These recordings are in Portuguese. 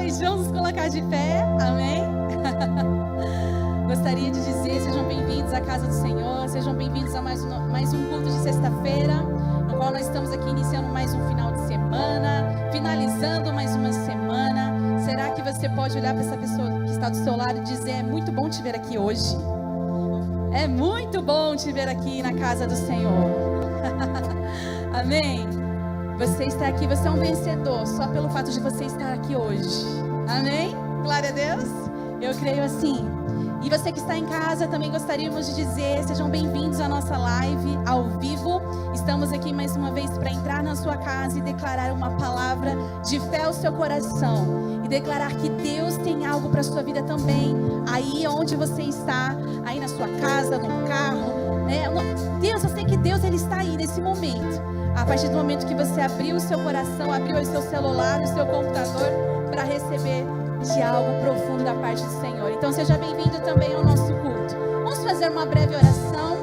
noite. Vamos nos colocar de pé. Amém? Gostaria de dizer, sejam bem-vindos à casa do Senhor. Sejam bem-vindos a mais um culto de sexta-feira, no qual nós estamos aqui iniciando mais um final de semana, finalizando mais uma semana. Será que você pode olhar para essa pessoa que está do seu lado e dizer: é muito bom te ver aqui hoje? É muito bom te ver aqui na casa do Senhor. Amém? Você está aqui, você é um vencedor só pelo fato de você estar aqui hoje. Amém? Glória a Deus. Eu creio assim. E você que está em casa, também gostaríamos de dizer: sejam bem-vindos à nossa live ao vivo. Estamos aqui mais uma vez para entrar na sua casa e declarar uma palavra de fé ao seu coração. E declarar que Deus tem algo para a sua vida também. Aí onde você está, aí na sua casa, no carro. Deus, eu sei que Deus ele está aí nesse momento. A partir do momento que você abriu o seu coração, abriu o seu celular, o seu computador, para receber de algo profundo da parte do Senhor. Então seja bem-vindo também ao nosso culto. Vamos fazer uma breve oração.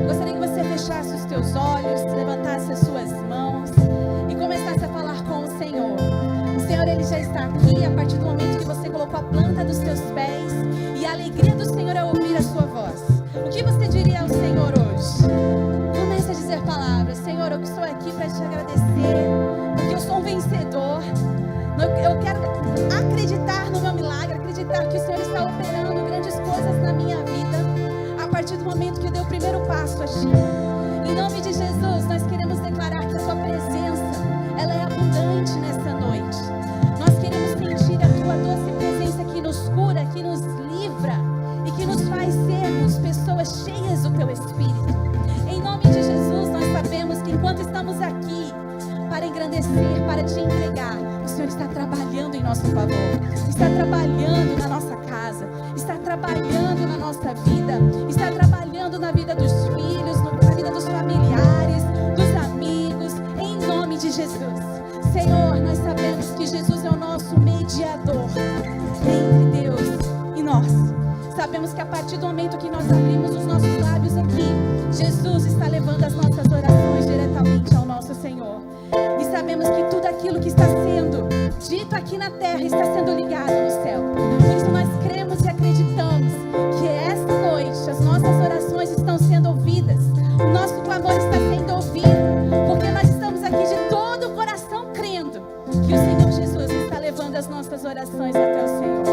Gostaria que você fechasse os teus olhos, levantasse as suas mãos e começasse a falar com o Senhor. O Senhor ele já está aqui a partir do momento que você colocou a planta dos seus pés, e a alegria do Senhor é ouvir a sua voz. O que você diria ao Senhor hoje? Comece a dizer palavras. Senhor, eu estou aqui para te agradecer, porque eu sou um vencedor. Eu quero acreditar no meu milagre, acreditar que o Senhor está operando grandes coisas na minha vida, a partir do momento que eu dei o primeiro passo a Ti. Em nome de Jesus, nós queremos declarar que a Sua presença, ela é abundante nessa noite. Nós queremos sentir a Tua doce presença que nos cura, que nos livra e que nos faz sermos pessoas cheias do Teu Espírito. Em nome de Jesus, nós sabemos que enquanto estamos aqui para engrandecer, para Te entregar, o Senhor está trabalhando em nosso favor, está trabalhando na nossa casa, está trabalhando na nossa vida, está trabalhando na vida dos filhos, na vida dos familiares, dos amigos, em nome de Jesus. Senhor, nós sabemos que Jesus é o nosso mediador entre Deus e nós. Sabemos que a partir do momento que nós abrimos os nossos lábios aqui, Jesus está levando as nossas orações diretamente ao nosso Senhor. E sabemos que tudo aquilo que está sendo dito aqui na terra está sendo ligado no céu. Por isso nós cremos e acreditamos que esta noite as nossas orações estão sendo ouvidas. O nosso clamor está sendo ouvido, porque nós estamos aqui de todo o coração crendo que o Senhor Jesus está levando as nossas orações até o Senhor.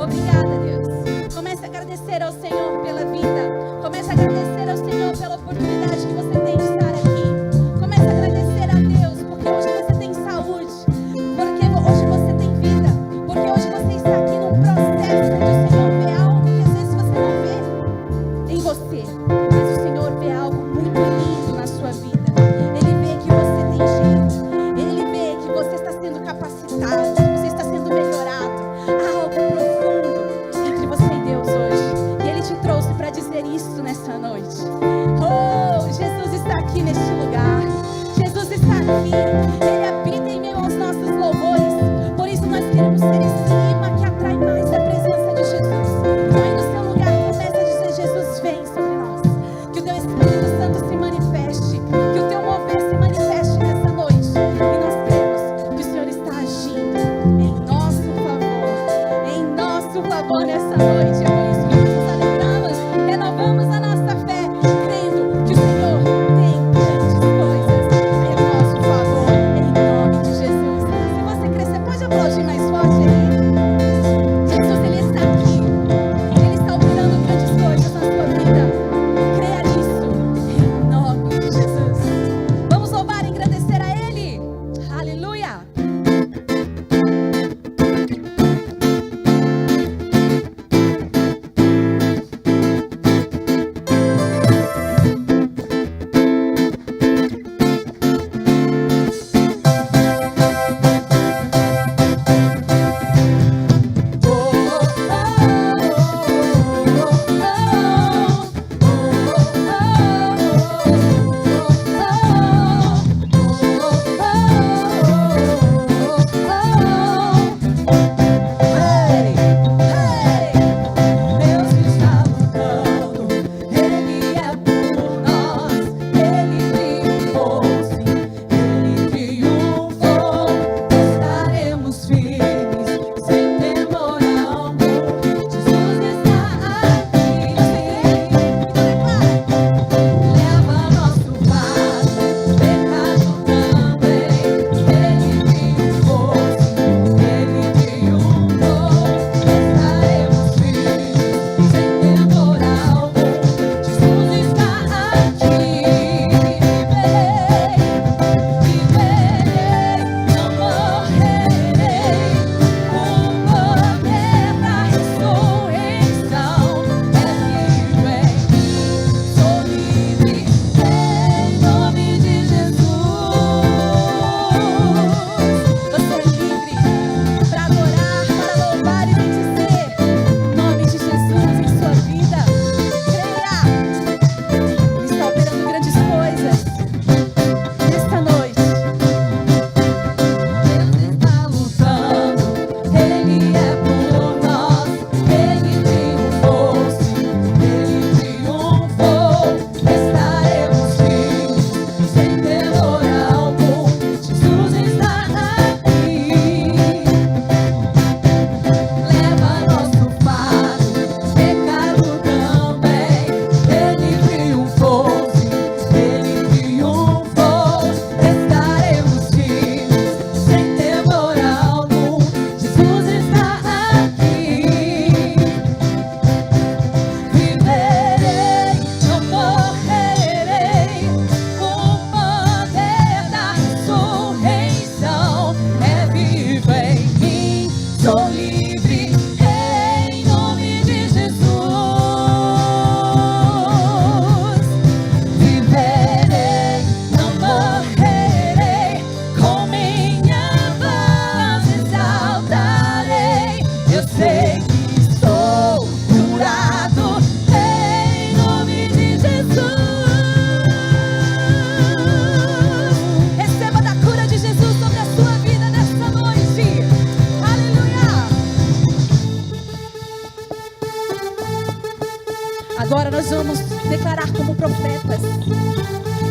Obrigada, Deus. Comece a agradecer ao Senhor pela vida. Comece a agradecer ao Senhor pela oportunidade que você tem de estar aqui. Comece a agradecer a Deus, porque hoje você tem saúde, porque hoje você tem vida, porque hoje você está aqui num processo onde o Senhor vê algo que às vezes você não vê em você, mas o Senhor vê algo muito lindo na sua vida. Ele vê que você tem jeito, Ele vê que você está sendo capacitado, que você está sendo melhorado. Há algo profundo entre você e Deus hoje, e Ele te trouxe para dizer isso nessa noite. Agora nós vamos declarar como profetas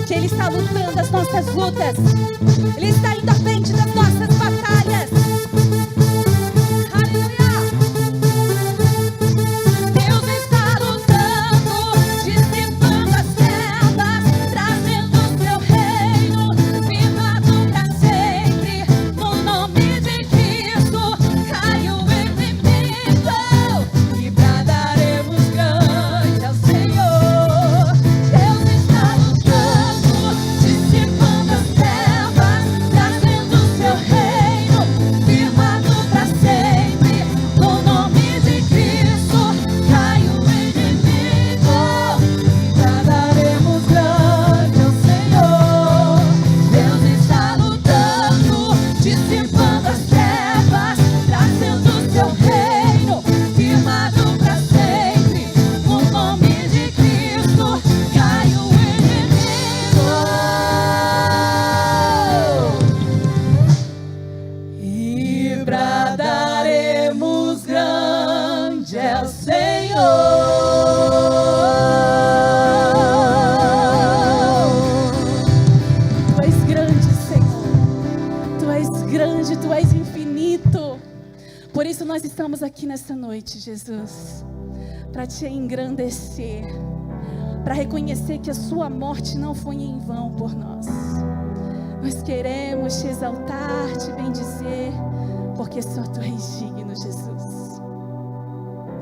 que Ele está lutando as nossas lutas. Ele está indo à frente das nossas batalhas. Aleluia! Deus está lutando, dissipando as trevas, trazendo o seu reino, firmado para sempre. No nome de Cristo, cai o inimigo e bradaremos grande ao Senhor. Deus está lutando, dissipando as trevas, trazendo o seu reino, firmado para sempre. No nome de Cristo, cai o inimigo e bradaremos grande ao Senhor. Deus está lutando, dissipando as trevas, trazendo o seu reino, firmado para sempre. No nome de Cristo, cai o inimigo e bradaremos grande é o Senhor. Tu és grande, Senhor. Tu és grande, Tu és infinito. Por isso nós estamos aqui nessa noite, Jesus, para Te engrandecer, para reconhecer que a Sua morte não foi em vão por nós. Nós queremos Te exaltar, Te bendizer, porque só Tu és digno, Jesus.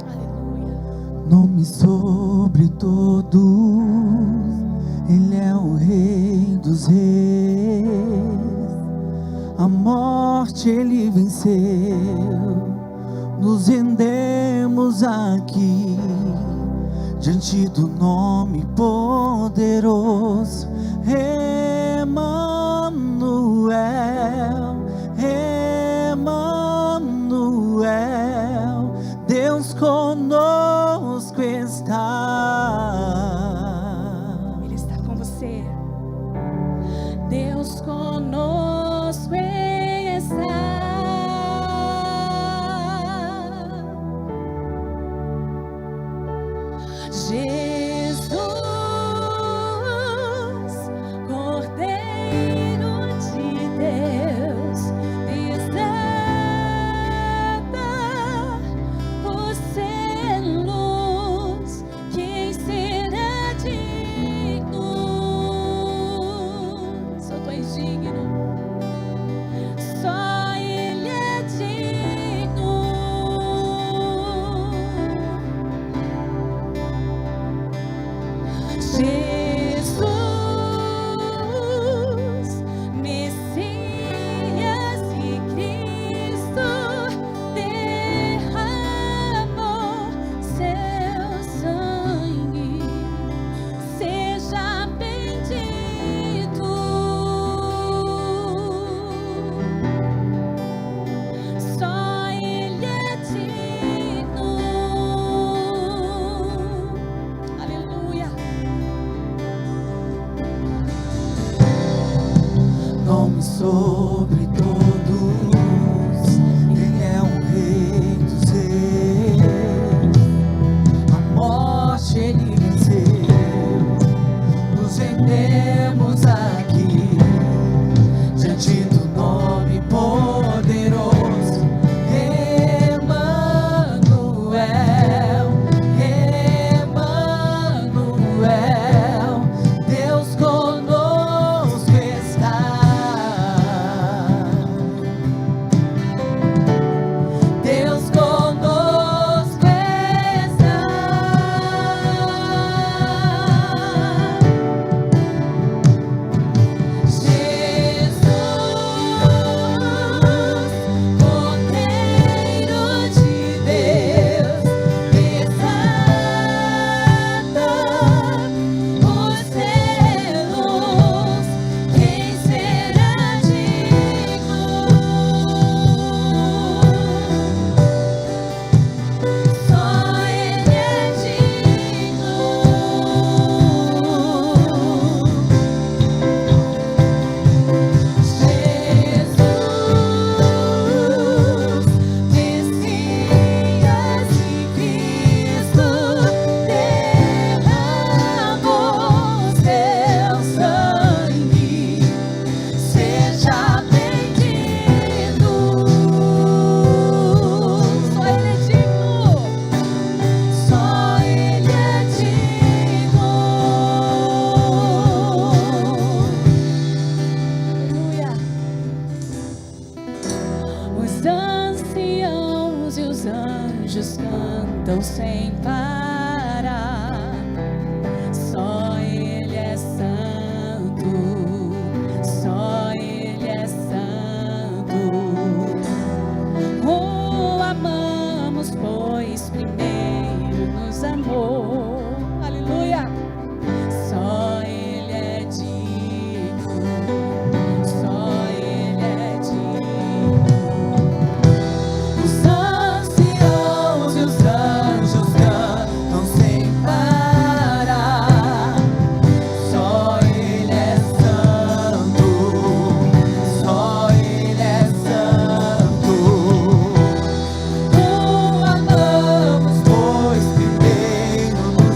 Aleluia. Nome sobre todos, Ele é o Rei dos Reis. A morte Ele venceu. Nos rendemos aqui diante do nome poderoso, Emanuel, Emanuel, Deus conosco está. Ele está com você. Deus conosco está. Jesus, Cordeiro de Deus, desata os selos, quem será digno? Só Tu és digno, só Ele é digno. parar. Só Ele é santo, só Ele é santo. O amamos, pois primeiro nos amou. Aleluia! Só Ele é digno, só Ele é digno. Os anciãos e os anjos cantam sem parar. Só Ele é santo, só Ele é santo. O amamos, pois primeiro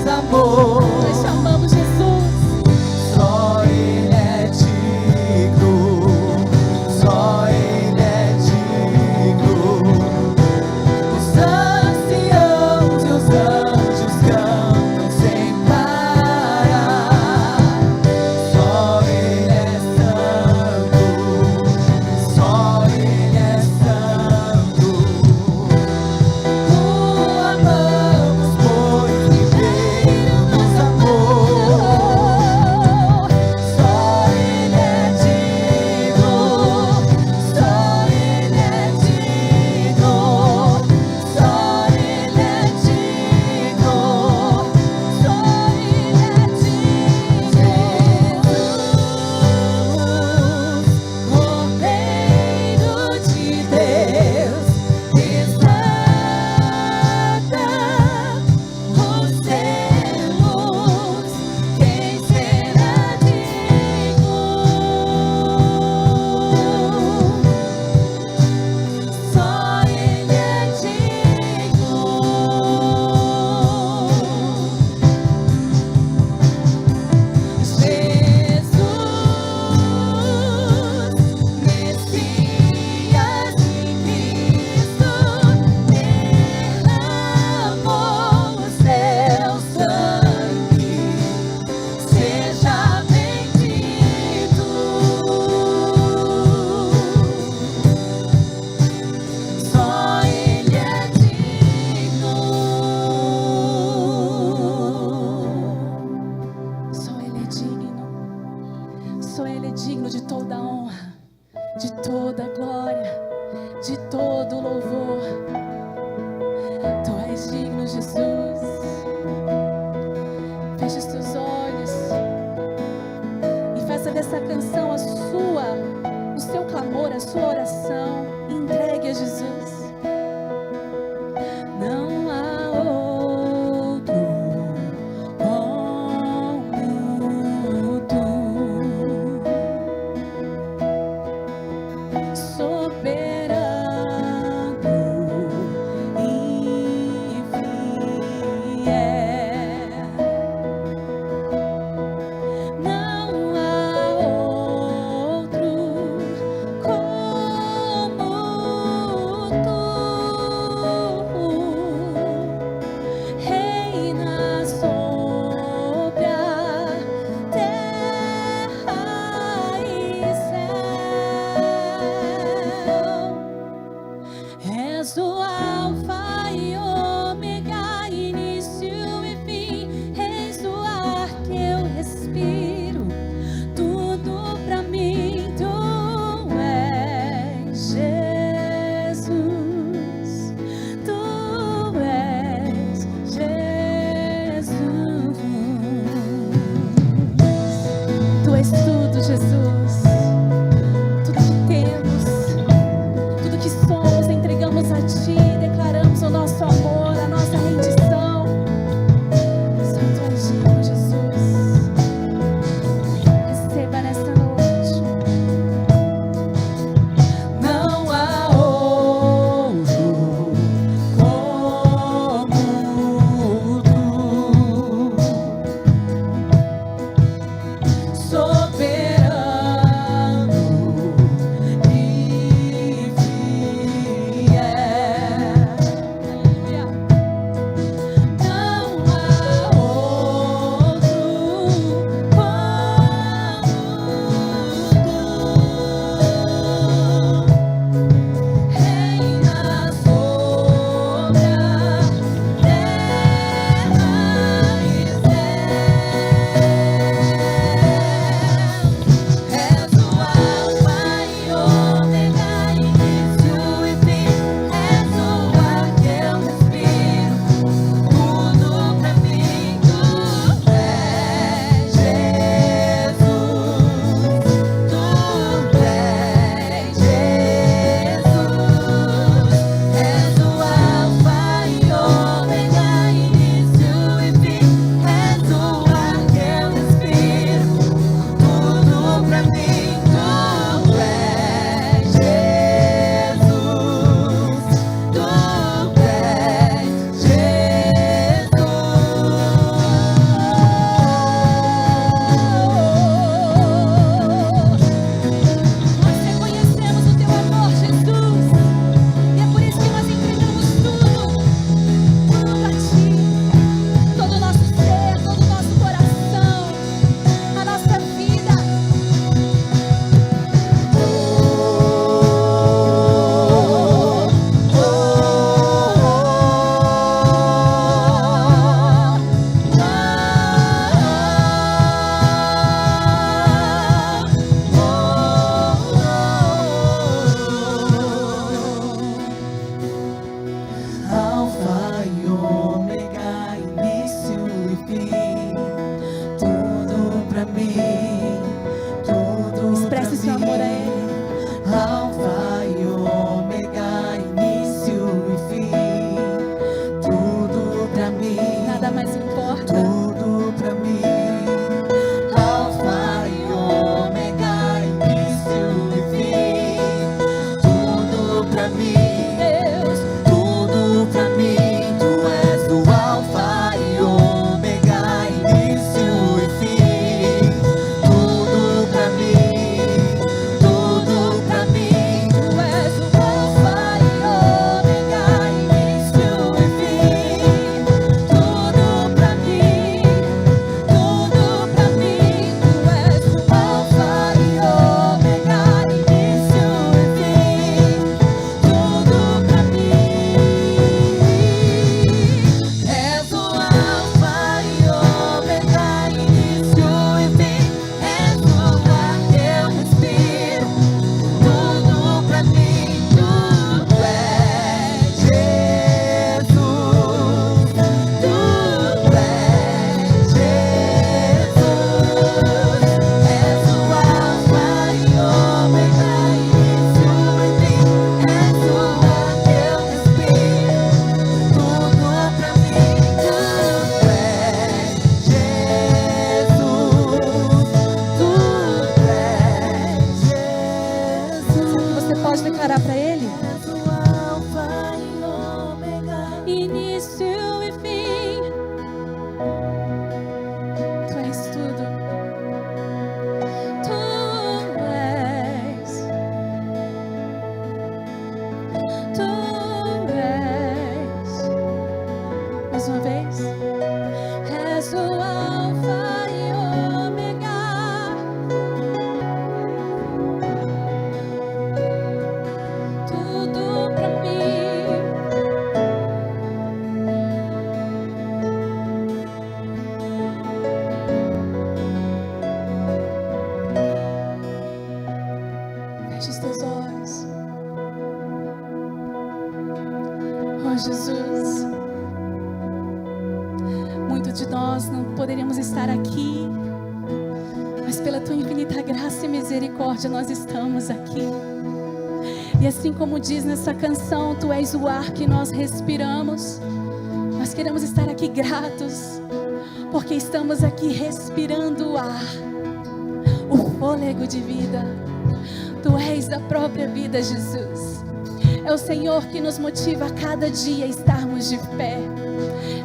És o Alfa e Ômega. Tudo pra mim. Feche os teus olhos. Oh, Jesus. Muitos de nós não poderíamos estar aqui, mas pela tua infinita graça e misericórdia nós estamos aqui. E assim como diz nessa canção, tu és o ar que nós respiramos. Nós queremos estar aqui gratos, porque estamos aqui respirando o ar, o fôlego de vida. Tu és a própria vida, Jesus. É o Senhor que nos motiva a cada dia a estarmos de pé.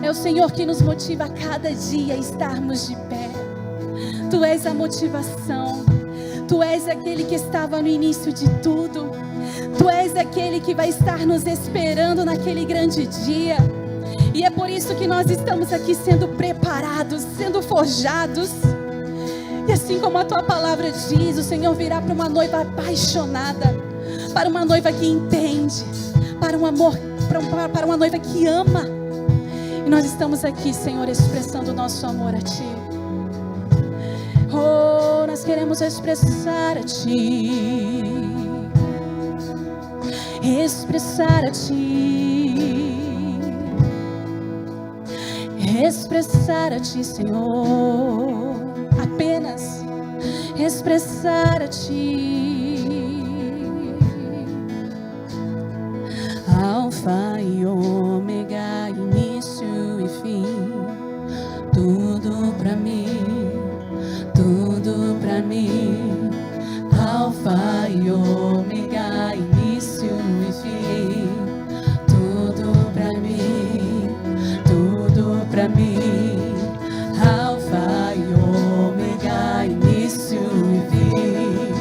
É o Senhor que nos motiva a cada dia a estarmos de pé. Tu és a motivação. Tu és aquele que estava no início de tudo. Tu és aquele que vai estar nos esperando naquele grande dia. E é por isso que nós estamos aqui sendo preparados, sendo forjados. E assim como a tua palavra diz, o Senhor virá para uma noiva apaixonada, para uma noiva que entende, para um amor, para uma noiva que ama. E nós estamos aqui, Senhor, expressando o nosso amor a Ti. Oh, nós queremos expressar a Ti. Expressar a Ti. Expressar a Ti, Senhor. Apenas expressar a Ti. Alfa e Ômega, início e fim. Tudo pra mim, tudo pra mim. Alfa e Ômega, início e fim. Tudo pra mim, tudo pra mim. Alfa e Ômega, início e fim.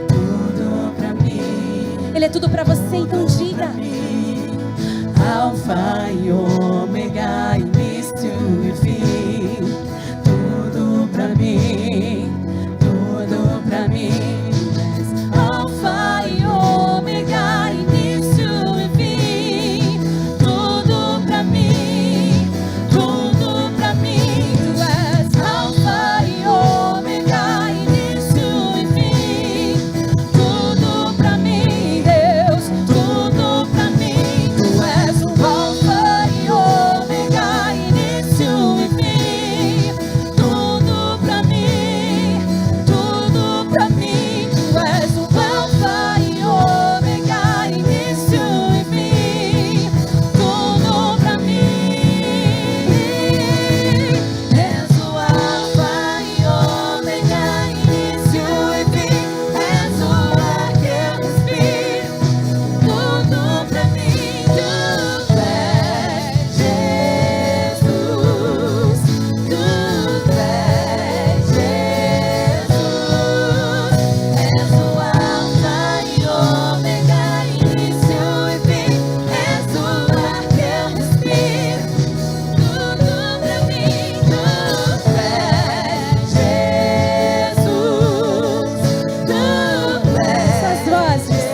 Tudo pra mim. Ele é tudo pra você, então diga. Alfa e Ômega, início e fim. Tudo pra mim, tudo pra mim. Alfa e Ômega, início e fim. Tudo pra mim, tudo pra mim. Tu és Alfa e Ômega, início e fim. Tudo pra mim, Deus, tudo pra mim. Tu és o Alfa e Ômega, início e fim. Tudo pra mim, tudo pra mim. Tu és o Alfa e Ômega, início e fim. Tudo pra mim. És o Alfa e Ômega, início e fim. És o ar que eu respiro. Tudo pra mim, tu és Jesus. Tu és Jesus. És o Alfa e Ômega, início e fim. És o ar que eu respiro. Tudo pra mim, tu és Jesus. Tu és Essas vozes.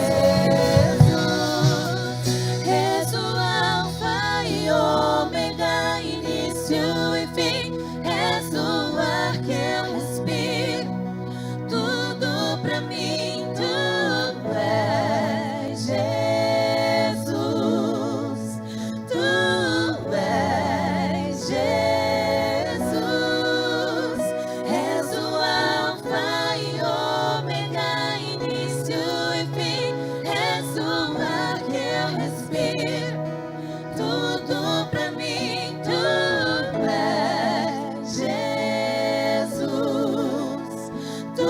És o Alfa e Ômega, início e fim. És o ar que eu respiro. Tudo pra mim, tu és Jesus. Tu és Jesus. És o Alfa e Ômega, início e fim. És o ar que eu respiro. Tudo pra mim, tu és Jesus. Tu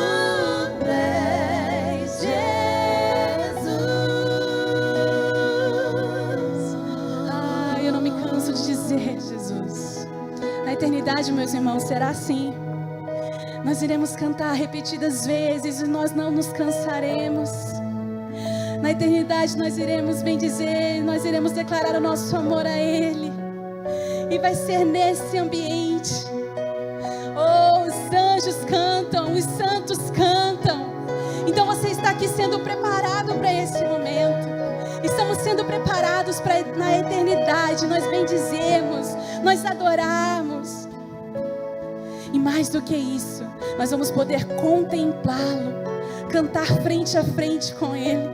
és Jesus. Eu não me canso de dizer, Jesus. Na eternidade, meus irmãos, será assim. Nós iremos cantar repetidas vezes e nós não nos cansaremos. Na eternidade nós iremos bendizer, nós iremos declarar o nosso amor a Ele. E vai ser nesse ambiente sendo preparados para esse momento. Estamos sendo preparados para na eternidade nós bendizermos, nós adorarmos. E mais do que isso, nós vamos poder contemplá-lo, cantar frente a frente com Ele.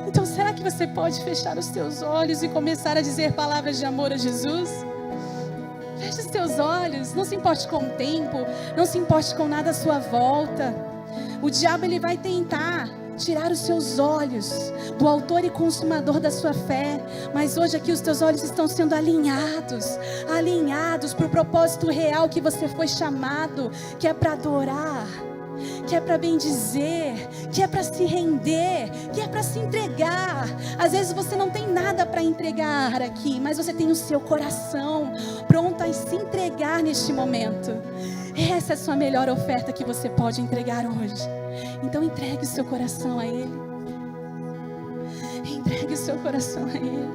Então será que você pode fechar os teus olhos e começar a dizer palavras de amor a Jesus? Feche os teus olhos, não se importe com o tempo, não se importe com nada à sua volta. O diabo ele vai tentar tirar os seus olhos do autor e consumador da sua fé, mas hoje aqui os teus olhos estão sendo alinhados para o propósito real que você foi chamado, que é para adorar, que é para bendizer, que é para se render, que é para se entregar. Às vezes você não tem nada para entregar aqui, mas você tem o seu coração pronto a se entregar neste momento. Essa é a sua melhor oferta que você pode entregar hoje. Então entregue o seu coração a Ele. Entregue o seu coração a Ele.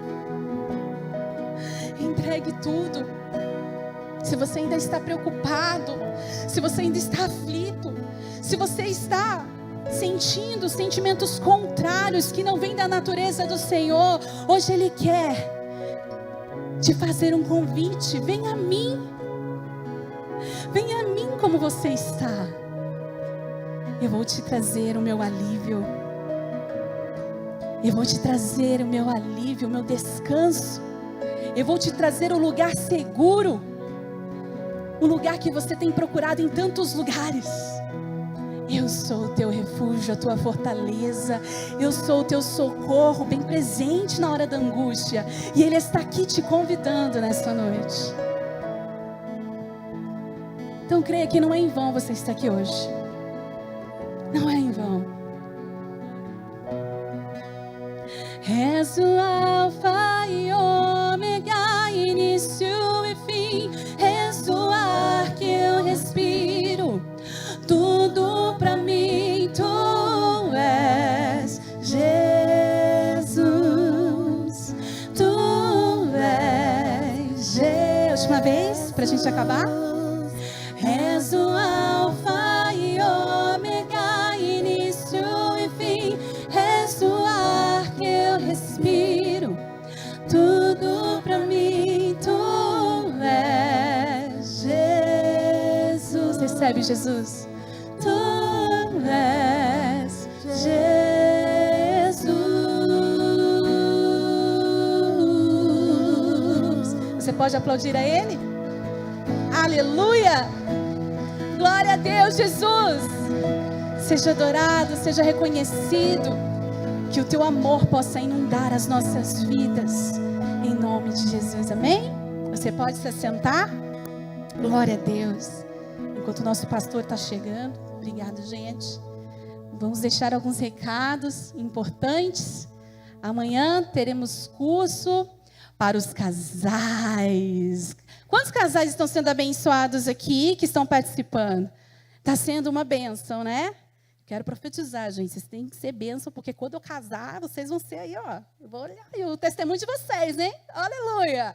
Entregue tudo. Se você ainda está preocupado, se você ainda está aflito, se você está sentindo sentimentos contrários que não vêm da natureza do Senhor, hoje Ele quer te fazer um convite. Venha a mim. Venha a mim como você está. Eu vou te trazer o meu alívio. Eu vou te trazer o meu alívio, o meu descanso. Eu vou te trazer o lugar seguro. O lugar que você tem procurado em tantos lugares. Eu sou o teu refúgio, a tua fortaleza. Eu sou o teu socorro, bem presente na hora da angústia. E Ele está aqui te convidando nessa noite. Então creia que não é em vão você estar aqui hoje. Não é em vão. És o alfa e ômega, início e fim. És o ar que eu respiro. Tudo pra mim tu és Jesus. Tu és Jesus. Última vez, pra gente acabar. És o alfa e ômega, início e fim. És o ar que eu respiro. Tudo pra mim tu és Jesus. Recebe, Jesus. Tu és Jesus. Você pode aplaudir a Ele? Aleluia! Glória a Deus, Jesus! Seja adorado, seja reconhecido. Que o teu amor possa inundar as nossas vidas. Em nome de Jesus, amém? Você pode se assentar? Glória a Deus. Enquanto o nosso pastor está chegando. Obrigado, gente. Vamos deixar alguns recados importantes. Amanhã teremos curso para os casais. Quantos casais estão sendo abençoados aqui, que estão participando? Está sendo uma bênção, né? Quero profetizar, gente. Vocês têm que ser bênção, porque quando eu casar, vocês vão ser aí, ó. Eu vou olhar aí o testemunho de vocês, hein? Aleluia!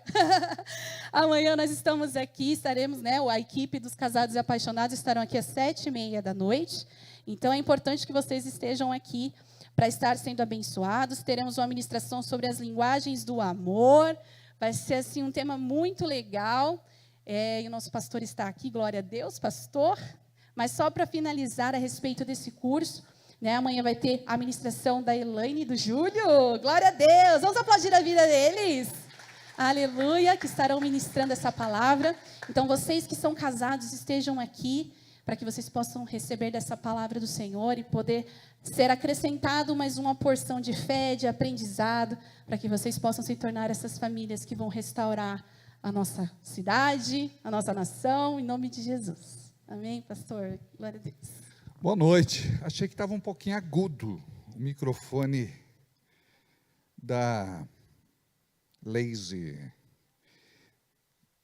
Amanhã nós estamos aqui, estaremos, né? A equipe dos casados e apaixonados estarão aqui às 7h30 da noite. Então é importante que vocês estejam aqui para estar sendo abençoados. Teremos uma ministração sobre as linguagens do amor. Vai ser assim um tema muito legal. E o nosso pastor está aqui, glória a Deus, pastor. Mas só para finalizar a respeito desse curso, né, amanhã vai ter a ministração da Elaine e do Júlio. Glória a Deus! Vamos aplaudir a vida deles. Aleluia, que estarão ministrando essa palavra. Então, vocês que são casados, estejam aqui para que vocês possam receber dessa palavra do Senhor e poder ser acrescentado mais uma porção de fé, de aprendizado, para que vocês possam se tornar essas famílias que vão restaurar a nossa cidade, a nossa nação, em nome de Jesus. Amém, pastor? Glória a Deus. Boa noite. Achei que estava um pouquinho agudo o microfone da Lazy.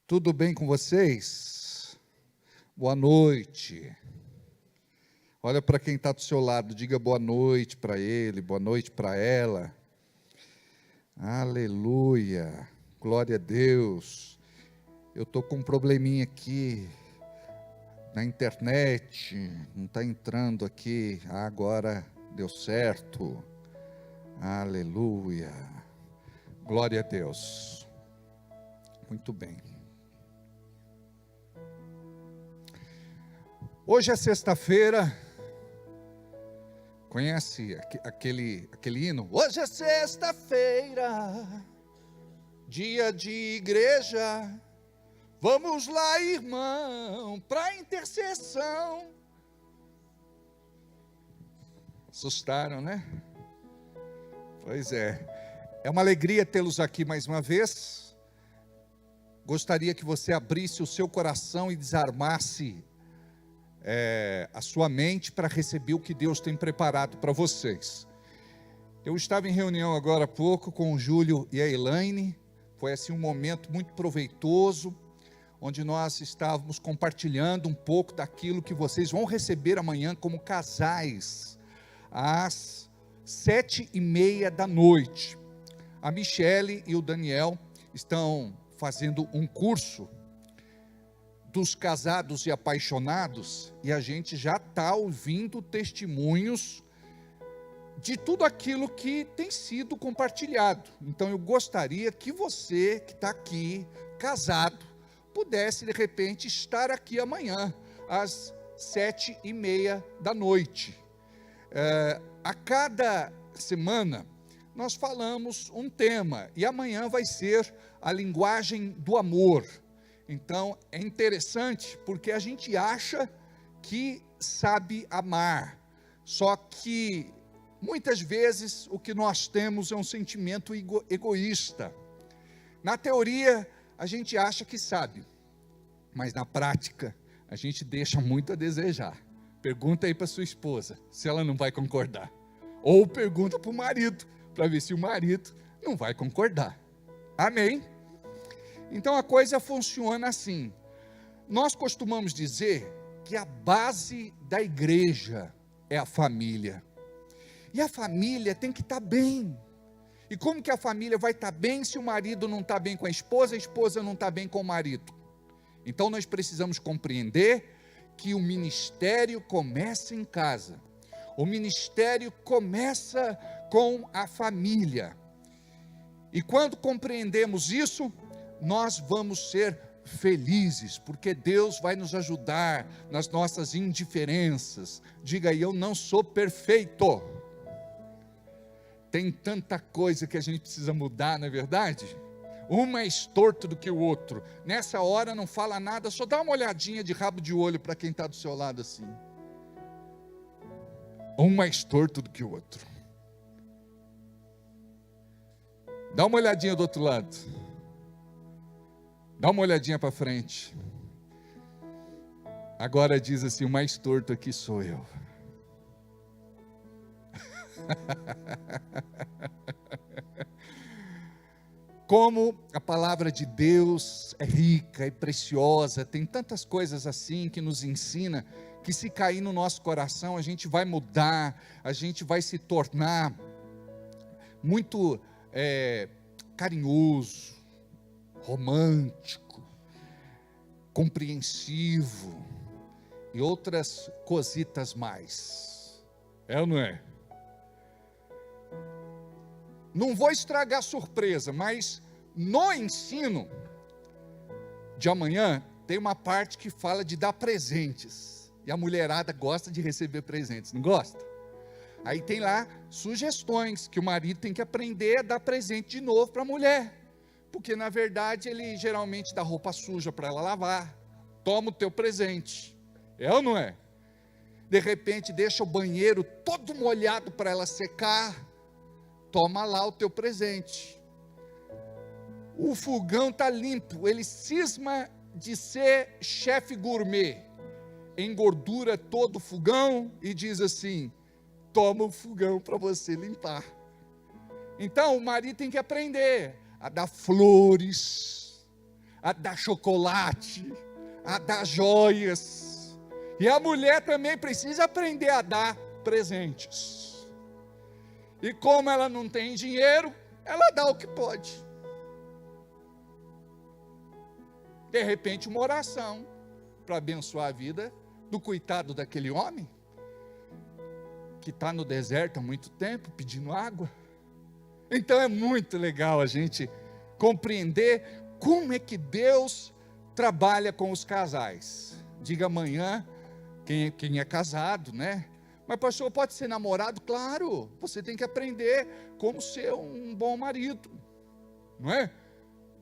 Tudo bem com vocês? Boa noite. Olha para quem está do seu lado, diga boa noite para ele, boa noite para ela. Aleluia. Glória a Deus. Eu estou com um probleminha aqui na internet, não está entrando aqui. Agora Deu certo. Aleluia. Glória a Deus. Muito bem. Hoje é sexta-feira. Conhece aquele hino? Hoje é sexta-feira, dia de igreja. Vamos lá, irmão, para a intercessão. Assustaram, né? Pois é. É uma alegria tê-los aqui mais uma vez. Gostaria que você abrisse o seu coração e desarmasse a sua mente para receber o que Deus tem preparado para vocês. Eu estava em reunião agora há pouco com o Júlio e a Elaine. Foi assim um momento muito proveitoso, onde nós estávamos compartilhando um pouco daquilo que vocês vão receber amanhã como casais, às 7:30 da noite. A Michele e o Daniel estão fazendo um curso dos casados e apaixonados, e a gente já está ouvindo testemunhos de tudo aquilo que tem sido compartilhado. Então eu gostaria que você que está aqui, casado, pudesse de repente estar aqui amanhã, às 7:30 da noite. A cada semana nós falamos um tema, e amanhã vai ser a linguagem do amor. Então é interessante, porque a gente acha que sabe amar, só que muitas vezes o que nós temos é um sentimento egoísta. Na teoria a gente acha que sabe, mas na prática a gente deixa muito a desejar. Pergunta aí para sua esposa se ela não vai concordar, ou pergunta para o marido, para ver se o marido não vai concordar. Amém? Então a coisa funciona assim. Nós costumamos dizer que a base da igreja é a família. E a família tem que estar bem. E como que a família vai estar bem se o marido não está bem com a esposa não está bem com o marido? Então nós precisamos compreender que o ministério começa em casa. O ministério começa com a família. E quando compreendemos isso, nós vamos ser felizes, porque Deus vai nos ajudar nas nossas indiferenças. Diga aí, eu não sou perfeito. Tem tanta coisa que a gente precisa mudar, não é verdade? Um mais torto do que o outro. Nessa hora não fala nada, só dá uma olhadinha de rabo de olho para quem está do seu lado assim. Um mais torto do que o outro. Dá uma olhadinha do outro lado. Dá uma olhadinha para frente. Agora diz assim, o mais torto aqui sou eu. Como a palavra de Deus é rica e preciosa, tem tantas coisas assim que nos ensina, que se cair no nosso coração, a gente vai mudar, a gente vai se tornar muito carinhoso, romântico, compreensivo e outras cositas mais. É ou não é? Não vou estragar a surpresa, mas no ensino de amanhã tem uma parte que fala de dar presentes. E a mulherada gosta de receber presentes, não gosta? Aí tem lá sugestões que o marido tem que aprender a dar presente de novo para a mulher. Porque na verdade ele geralmente dá roupa suja para ela lavar. Toma o teu presente. É ou não é? De repente deixa o banheiro todo molhado para ela secar. Toma lá o teu presente. O fogão está limpo. Ele cisma de ser chefe gourmet. Engordura todo o fogão e diz assim, toma o fogão para você limpar. Então o marido tem que aprender a dar flores, a dar chocolate, a dar joias. E a mulher também precisa aprender a dar presentes. E como ela não tem dinheiro, ela dá o que pode. De repente uma oração para abençoar a vida do coitado daquele homem, que está no deserto há muito tempo, pedindo água. Então é muito legal a gente compreender como é que Deus trabalha com os casais. Diga amanhã, quem é casado, né? Mas pastor, pode ser namorado? Claro, você tem que aprender como ser um bom marido, não é?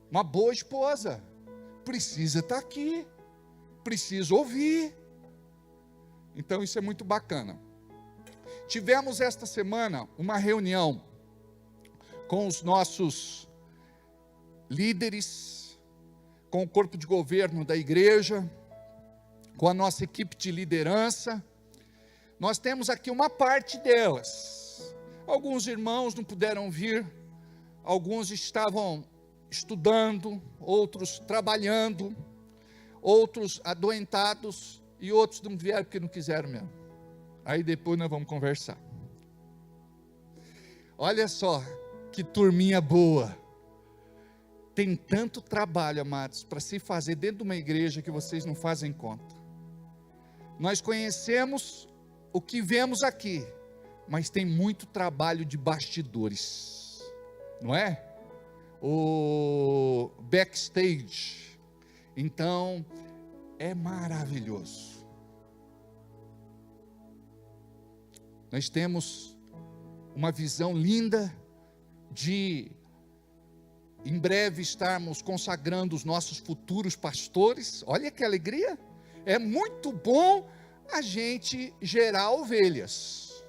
Uma boa esposa, precisa estar aqui, precisa ouvir. Então isso é muito bacana. Tivemos esta semana uma reunião com os nossos líderes, com o corpo de governo da igreja, com a nossa equipe de liderança. Nós temos aqui uma parte delas. Alguns irmãos não puderam vir, alguns estavam estudando, outros trabalhando, outros adoentados e outros não vieram porque não quiseram mesmo. Aí depois nós vamos conversar. Olha só que turminha boa. Tem tanto trabalho, amados, para se fazer dentro de uma igreja que vocês não fazem conta. Nós conhecemos o que vemos aqui, mas tem muito trabalho de bastidores, não é? O backstage. Então, é maravilhoso. Nós temos uma visão linda de, em breve, estarmos consagrando os nossos futuros pastores. Olha que alegria! É muito bom a gente gerar ovelhas,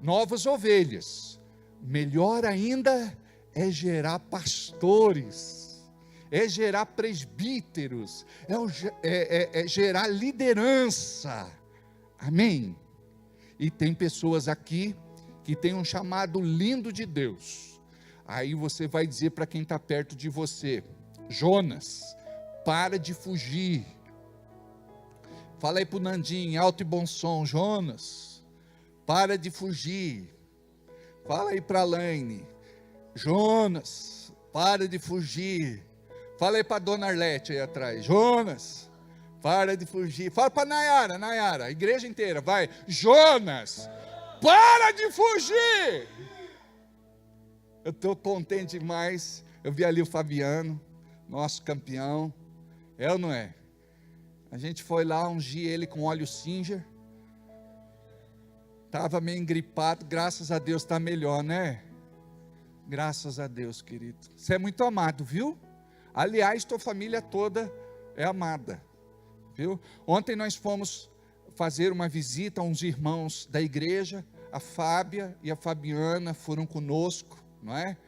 novas ovelhas. Melhor ainda é gerar pastores, é gerar presbíteros, é gerar liderança. Amém? E tem pessoas aqui que têm um chamado lindo de Deus. Aí você vai dizer para quem está perto de você: Jonas, para de fugir. Fala aí para o Nandinho, em alto e bom som: Jonas, para de fugir. Fala aí para a Laine: Jonas, para de fugir. Fala aí para a dona Arlete aí atrás: Jonas, para de fugir. Fala para a Nayara, a igreja inteira, vai: Jonas, para de fugir. Eu estou contente demais. Eu vi ali o Fabiano, nosso campeão. É ou não é? A gente foi lá ungir ele com óleo Singer. Estava meio engripado, graças a Deus está melhor, né? Graças a Deus, querido. Você é muito amado, viu? Aliás, tua família toda é amada, viu? Ontem nós fomos fazer uma visita a uns irmãos da igreja. A Fábia e a Fabiana foram conosco, não é?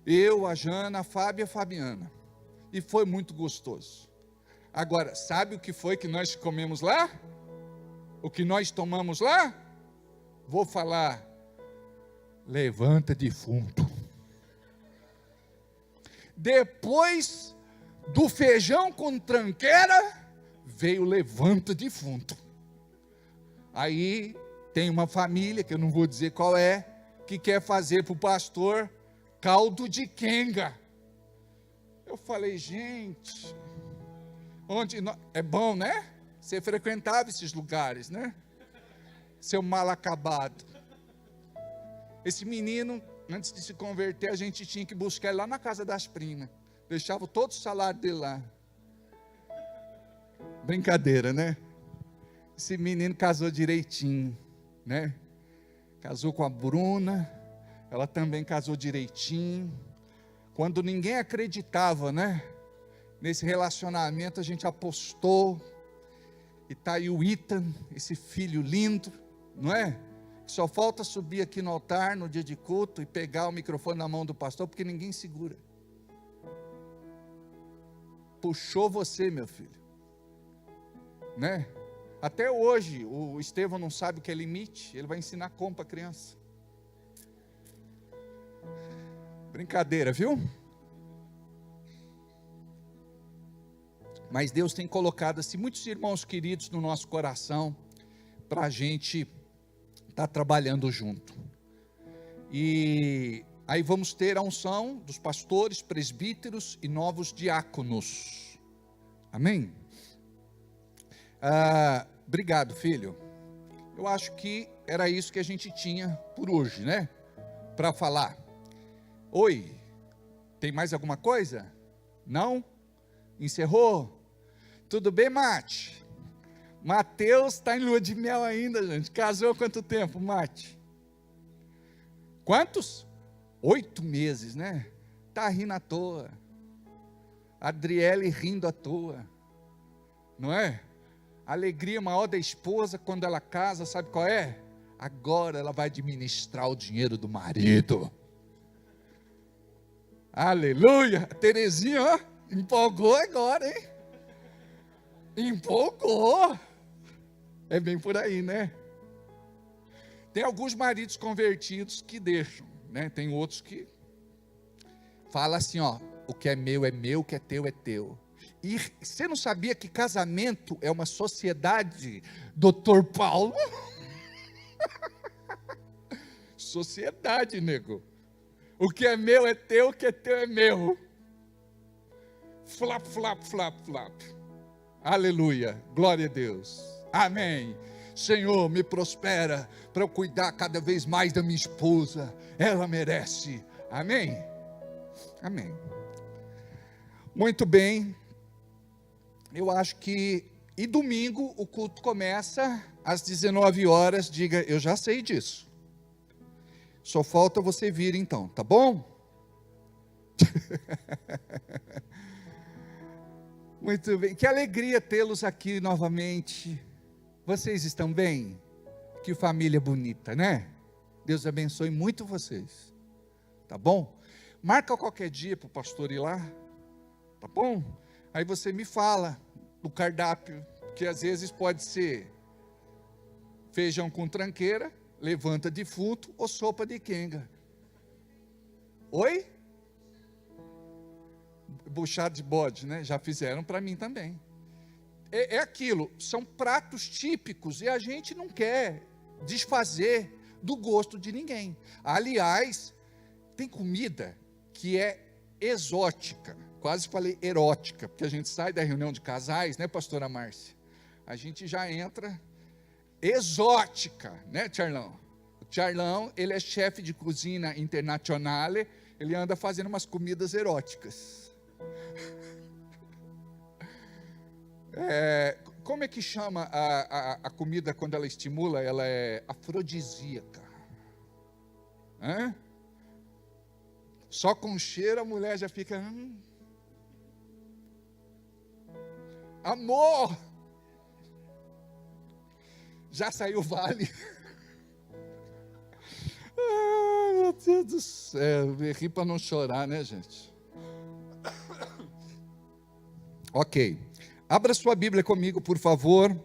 Eu, a Jana, a Fábia e a Fabiana. E foi muito gostoso. Agora, sabe o que foi que nós comemos lá? O que nós tomamos lá? Vou falar: levanta defunto. Depois do feijão com tranqueira, veio levanta defunto. Aí tem uma família, que eu não vou dizer qual é, que quer fazer para o pastor caldo de quenga. Eu falei: gente, é bom, né? Você frequentava esses lugares, né? Seu mal acabado. Esse menino, antes de se converter, a gente tinha que buscar ele lá na casa das primas. Deixava todo o salário dele lá. Brincadeira, né? Esse menino casou direitinho, né? Casou com a Bruna. Ela também casou direitinho. Quando ninguém acreditava, né? Nesse relacionamento, a gente apostou. E está aí o Ethan, esse filho lindo, não é? Só falta subir aqui no altar no dia de culto e pegar o microfone na mão do pastor, porque ninguém segura. Puxou você, meu filho, né? Até hoje o Estevão não sabe o que é limite. Ele vai ensinar como para a criança. Brincadeira, viu? Mas Deus tem colocado assim muitos irmãos queridos no nosso coração para a gente estar trabalhando junto. E aí vamos ter a unção dos pastores, presbíteros e novos diáconos. Amém? Obrigado, filho. Eu acho que era isso que a gente tinha por hoje, né? Para falar. Oi, tem mais alguma coisa? Não? Encerrou? Tudo bem, Mate? Mateus está em lua de mel ainda, gente. Casou há quanto tempo, Mate? Quantos? 8 meses, né? Tá rindo à toa. Adriele rindo à toa. Não é? A alegria maior da esposa quando ela casa, sabe qual é? Agora ela vai administrar o dinheiro do marido. Aleluia! A Terezinha, ó, empolgou agora, hein? Empolgou. É bem por aí, né? Tem alguns maridos convertidos que deixam, né? Tem outros que falam assim, ó, o que é meu, o que é teu. E você não sabia que casamento é uma sociedade, doutor Paulo? Sociedade, nego. O que é meu é teu, o que é teu é meu. Flap, flap, flap, flap. Aleluia, glória a Deus. Amém. Senhor, me prospera para eu cuidar cada vez mais da minha esposa. Ela merece. Amém? Amém. Muito bem. Eu acho que... E domingo o culto começa às 19 horas. Diga, eu já sei disso. Só falta você vir então, tá bom? Muito bem. Que alegria tê-los aqui novamente. Vocês estão bem? Que família bonita, né? Deus abençoe muito vocês. Tá bom? Marca qualquer dia para o pastor ir lá. Tá bom? Aí você me fala do cardápio, que às vezes pode ser feijão com tranqueira, levanta defunto ou sopa de quenga. Oi? Buchada de bode, né? Já fizeram para mim também. É aquilo, são pratos típicos e a gente não quer desfazer do gosto de ninguém. Aliás, tem comida que é exótica, quase falei erótica, porque a gente sai da reunião de casais, né, pastora Márcia? A gente já entra exótica, né, Charlão? O Charlão, ele é chefe de cozinha internacional, ele anda fazendo umas comidas eróticas. Como é que chama a comida quando ela estimula? Ela é afrodisíaca. Só com cheiro a mulher já fica... Amor! Já saiu o vale. Ai, meu Deus do céu. Ri para não chorar, né, gente? Ok. Abra sua Bíblia comigo, por favor.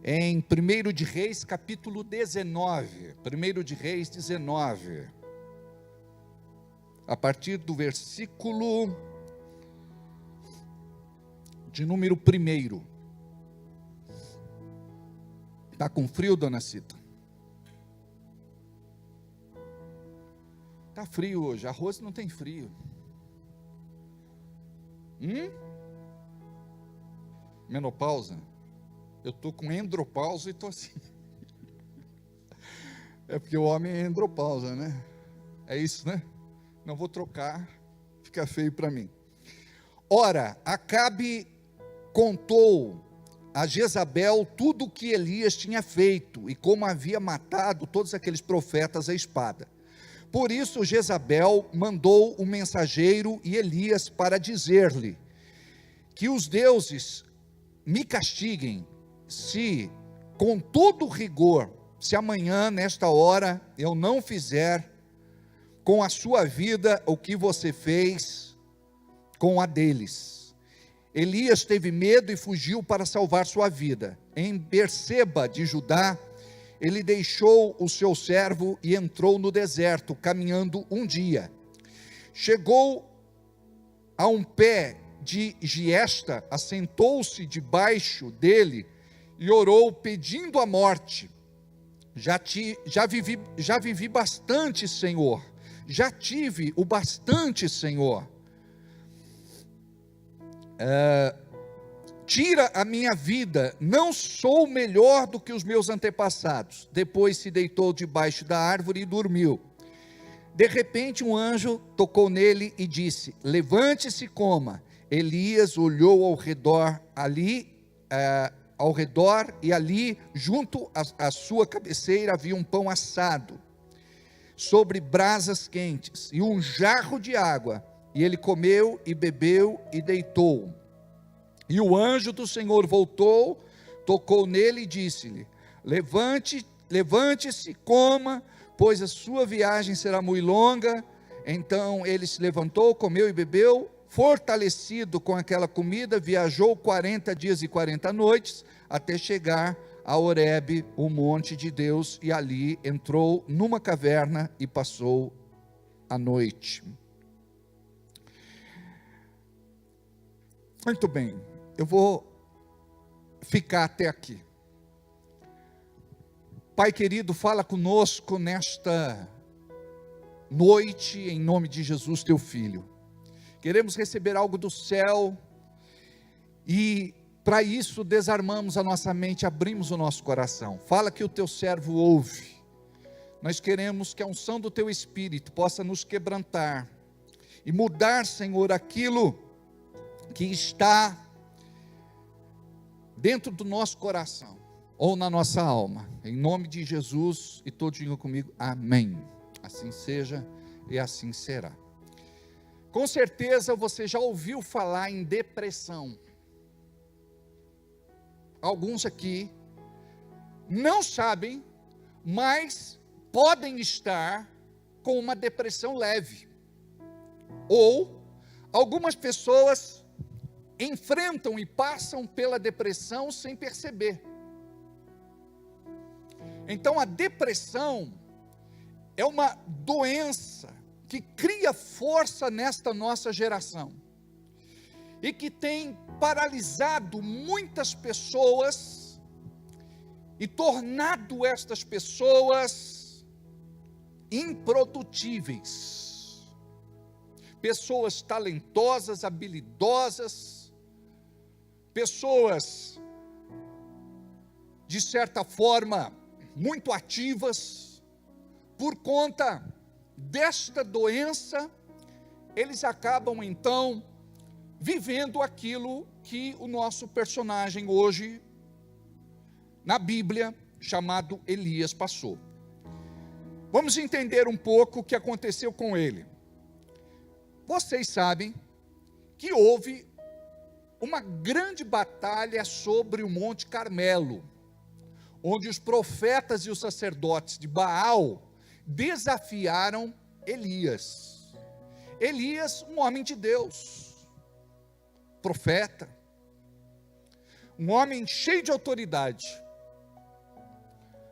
Em 1 de Reis, capítulo 19. 1 de Reis 19. A partir do versículo de número 1. Está com frio, dona Cita? Está frio hoje, arroz não tem frio. Menopausa? Eu estou com andropausa e estou assim. É porque o homem é andropausa, né? É isso, né? Não vou trocar, fica feio para mim. Ora, Acabe contou a Jezabel tudo o que Elias tinha feito e como havia matado todos aqueles profetas à espada. Por isso Jezabel mandou um mensageiro e Elias para dizer-lhe que os deuses me castiguem se com todo rigor, se amanhã nesta hora eu não fizer com a sua vida o que você fez com a deles. Elias teve medo e fugiu para salvar sua vida. Em Berseba de Judá, ele deixou o seu servo e entrou no deserto, caminhando um dia. Chegou a um pé de giesta, assentou-se debaixo dele e orou pedindo a morte. Já vivi bastante, Senhor. Já tive o bastante, Senhor. tira a minha vida, não sou melhor do que os meus antepassados. Depois se deitou debaixo da árvore e dormiu. De repente um anjo tocou nele e disse: levante-se e coma. Elias olhou ao redor e ali, junto à sua cabeceira, havia um pão assado sobre brasas quentes e um jarro de água. E ele comeu e bebeu e deitou. E o anjo do Senhor voltou, tocou nele e disse-lhe: levante-se, coma, pois a sua viagem será muito longa. Então ele se levantou, comeu e bebeu. Fortalecido com aquela comida, viajou 40 dias e 40 noites, até chegar a Horebe, o monte de Deus, e ali entrou numa caverna e passou a noite. Muito bem, eu vou ficar até aqui. Pai querido, fala conosco nesta noite, em nome de Jesus, teu Filho. Queremos receber algo do céu, e para isso desarmamos a nossa mente, abrimos o nosso coração. Fala que o teu servo ouve. Nós queremos que a unção do teu Espírito possa nos quebrantar e mudar, Senhor, aquilo que está dentro do nosso coração ou na nossa alma, em nome de Jesus. E todos digam comigo, amém. Assim seja e assim será. Com certeza você já ouviu falar em depressão. Alguns aqui não sabem, mas podem estar com uma depressão leve. Ou algumas pessoas enfrentam e passam pela depressão sem perceber. Então a depressão é uma doença que cria força nesta nossa geração e que tem paralisado muitas pessoas e tornado estas pessoas improdutíveis. Pessoas talentosas, habilidosas, pessoas de certa forma muito ativas. Por conta desta doença, eles acabam então vivendo aquilo que o nosso personagem hoje na Bíblia, chamado Elias, passou. Vamos entender um pouco o que aconteceu com ele. Vocês sabem que houve uma grande batalha sobre o Monte Carmelo, onde os profetas e os sacerdotes de Baal desafiaram Elias. Elias, um homem de Deus, profeta, um homem cheio de autoridade,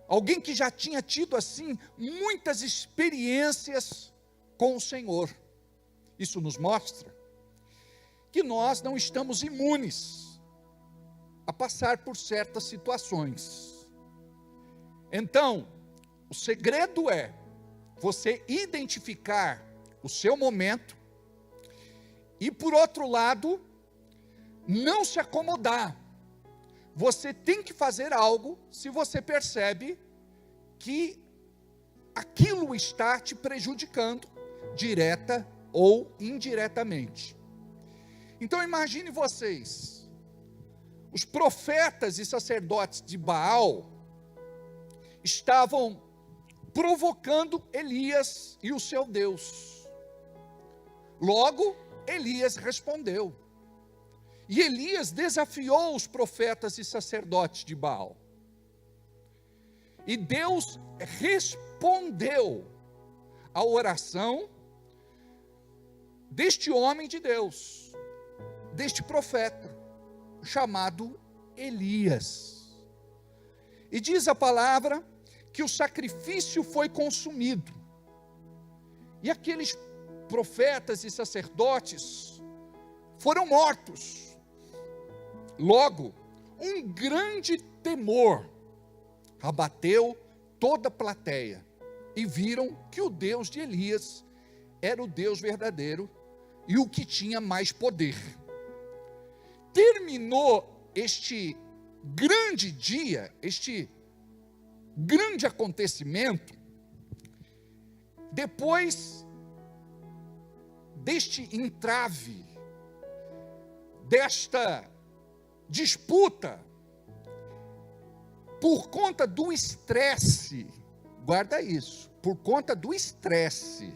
alguém que já tinha tido assim muitas experiências com o Senhor. Isso nos mostra que nós não estamos imunes a passar por certas situações. Então, o segredo é você identificar o seu momento e, por outro lado, não se acomodar. Você tem que fazer algo se você percebe que aquilo está te prejudicando, direta ou indiretamente. Então imagine vocês, os profetas e sacerdotes de Baal estavam provocando Elias e o seu Deus. Logo, Elias respondeu. E Elias desafiou os profetas e sacerdotes de Baal. E Deus respondeu à oração deste homem de Deus, deste profeta, chamado Elias. E diz a palavra que o sacrifício foi consumido. E aqueles profetas e sacerdotes foram mortos. Logo, um grande temor abateu toda a plateia, e viram que o Deus de Elias era o Deus verdadeiro e o que tinha mais poder. Terminou este grande dia, este grande acontecimento, depois deste entrave, desta disputa, por conta do estresse, guarda isso, por conta do estresse,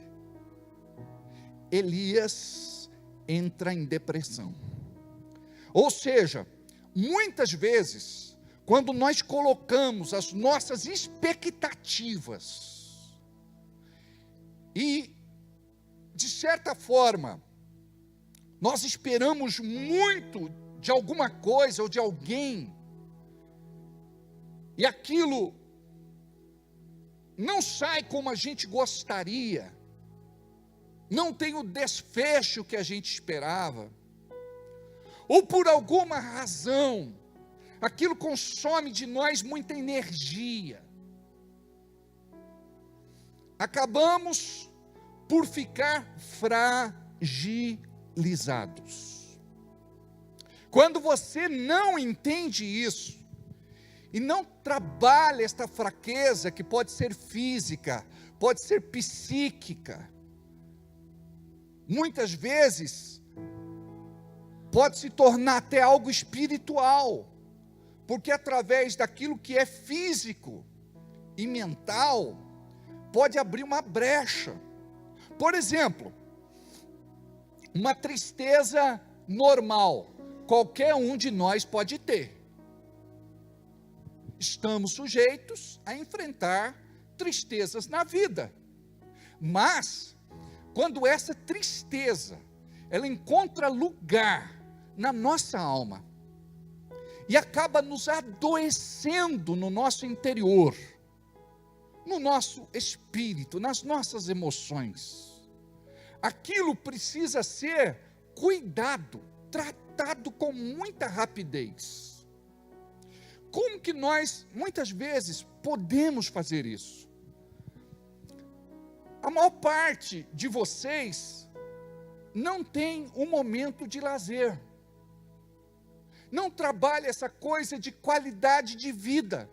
Elias entra em depressão. Ou seja, muitas vezes, quando nós colocamos as nossas expectativas e, de certa forma, nós esperamos muito de alguma coisa ou de alguém, e aquilo não sai como a gente gostaria, não tem o desfecho que a gente esperava, ou por alguma razão, aquilo consome de nós muita energia, acabamos por ficar fragilizados. Quando você não entende isso, e não trabalha esta fraqueza, que pode ser física, pode ser psíquica, muitas vezes, pode se tornar até algo espiritual, porque através daquilo que é físico e mental, pode abrir uma brecha. Por exemplo, uma tristeza normal, qualquer um de nós pode ter. Estamos sujeitos a enfrentar tristezas na vida, mas quando essa tristeza, ela encontra lugar na nossa alma, e acaba nos adoecendo no nosso interior, no nosso espírito, nas nossas emoções, aquilo precisa ser cuidado, tratado com muita rapidez. Como que nós, muitas vezes, podemos fazer isso? A maior parte de vocês não tem um momento de lazer, não trabalha essa coisa de qualidade de vida.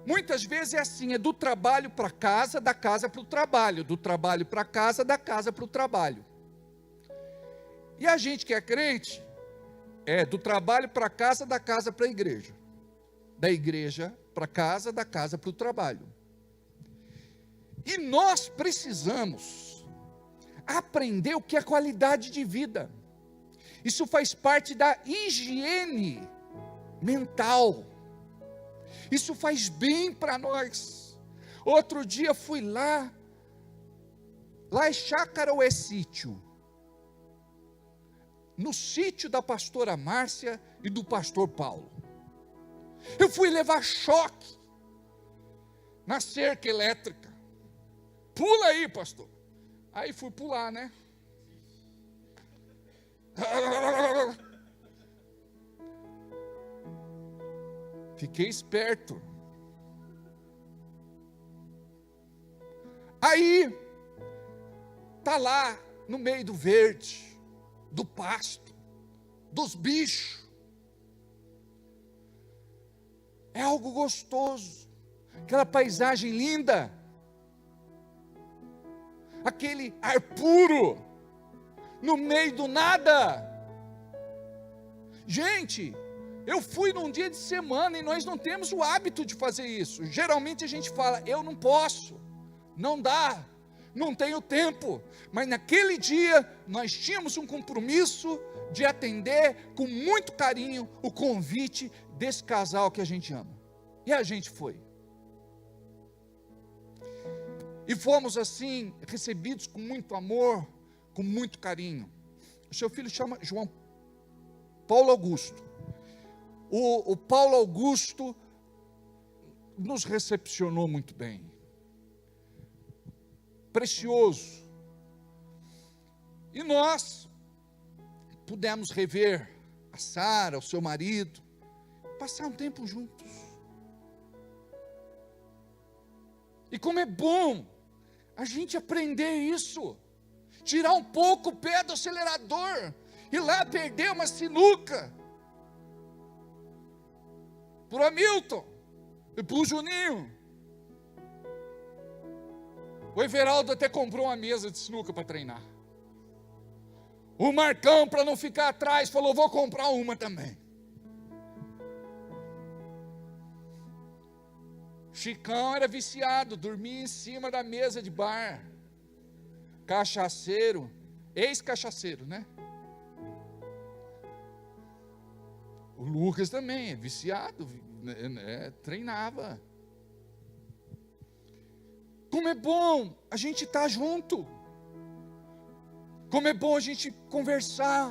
Muitas vezes é assim, é do trabalho para casa, da casa para o trabalho, do trabalho para casa, da casa para o trabalho. E a gente que é crente, é do trabalho para casa, da casa para a igreja, da igreja para casa, da casa para o trabalho. E nós precisamos aprender o que é qualidade de vida. Isso faz parte da higiene mental. Isso faz bem para nós. Outro dia fui lá é chácara ou é sítio? No sítio da pastora Márcia e do pastor Paulo. Eu fui levar choque na cerca elétrica. Pula aí, pastor. Aí fui pular, né? Fiquei esperto. Aí, tá lá no meio do verde, do pasto, dos bichos. É algo gostoso, aquela paisagem linda, aquele ar puro, no meio do nada. Gente, eu fui num dia de semana e nós não temos o hábito de fazer isso. Geralmente a gente fala, eu não posso, não dá, não tenho tempo. Mas naquele dia nós tínhamos um compromisso de atender com muito carinho o convite desse casal que a gente ama. E a gente foi. E fomos assim, recebidos com muito amor, com muito carinho. O seu filho chama João Paulo Augusto. O Paulo Augusto nos recepcionou muito bem. Precioso. E nós pudemos rever a Sara, o seu marido, passar um tempo juntos. E como é bom a gente aprender isso, tirar um pouco o pé do acelerador, ir lá perder uma sinuca, para o Hamilton e para o Juninho. O Everaldo até comprou uma mesa de sinuca para treinar. O Marcão, para não ficar atrás, falou: vou comprar uma também. Chicão era viciado, dormia em cima da mesa de bar. Cachaceiro, ex-cachaceiro, né? O Lucas também é viciado, treinava. Como é bom a gente estar junto. Como é bom a gente conversar.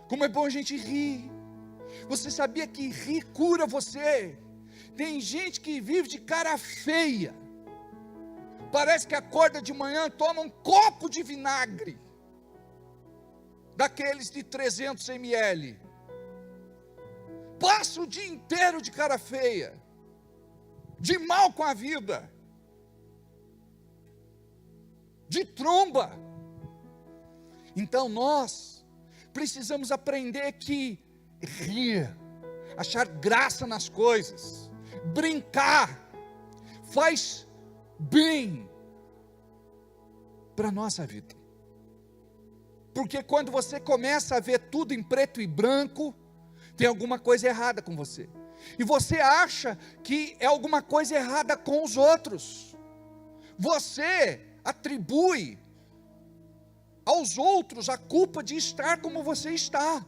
Como é bom a gente rir. Você sabia que rir cura você? Tem gente que vive de cara feia. Parece que acorda de manhã, toma um copo de vinagre. Daqueles de 300 ml. Passa o dia inteiro de cara feia. De mal com a vida. De tromba. Então nós precisamos aprender que rir, achar graça nas coisas, brincar, faz bem para a nossa vida. Porque quando você começa a ver tudo em preto e branco, tem alguma coisa errada com você. E você acha que é alguma coisa errada com os outros. Você atribui aos outros a culpa de estar como você está.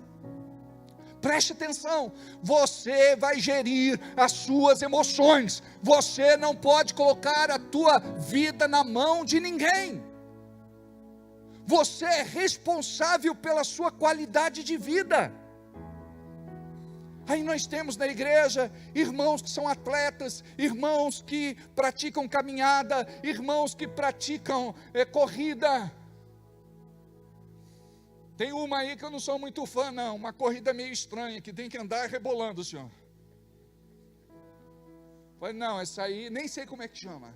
Preste atenção, você vai gerir as suas emoções. Você não pode colocar a tua vida na mão de ninguém. Você é responsável pela sua qualidade de vida. Aí nós temos na igreja irmãos que são atletas, irmãos que praticam caminhada, irmãos que praticam corrida. Tem uma aí que eu não sou muito fã não, uma corrida meio estranha, que tem que andar rebolando, senhor. Falei, não, essa aí, nem sei como é que chama.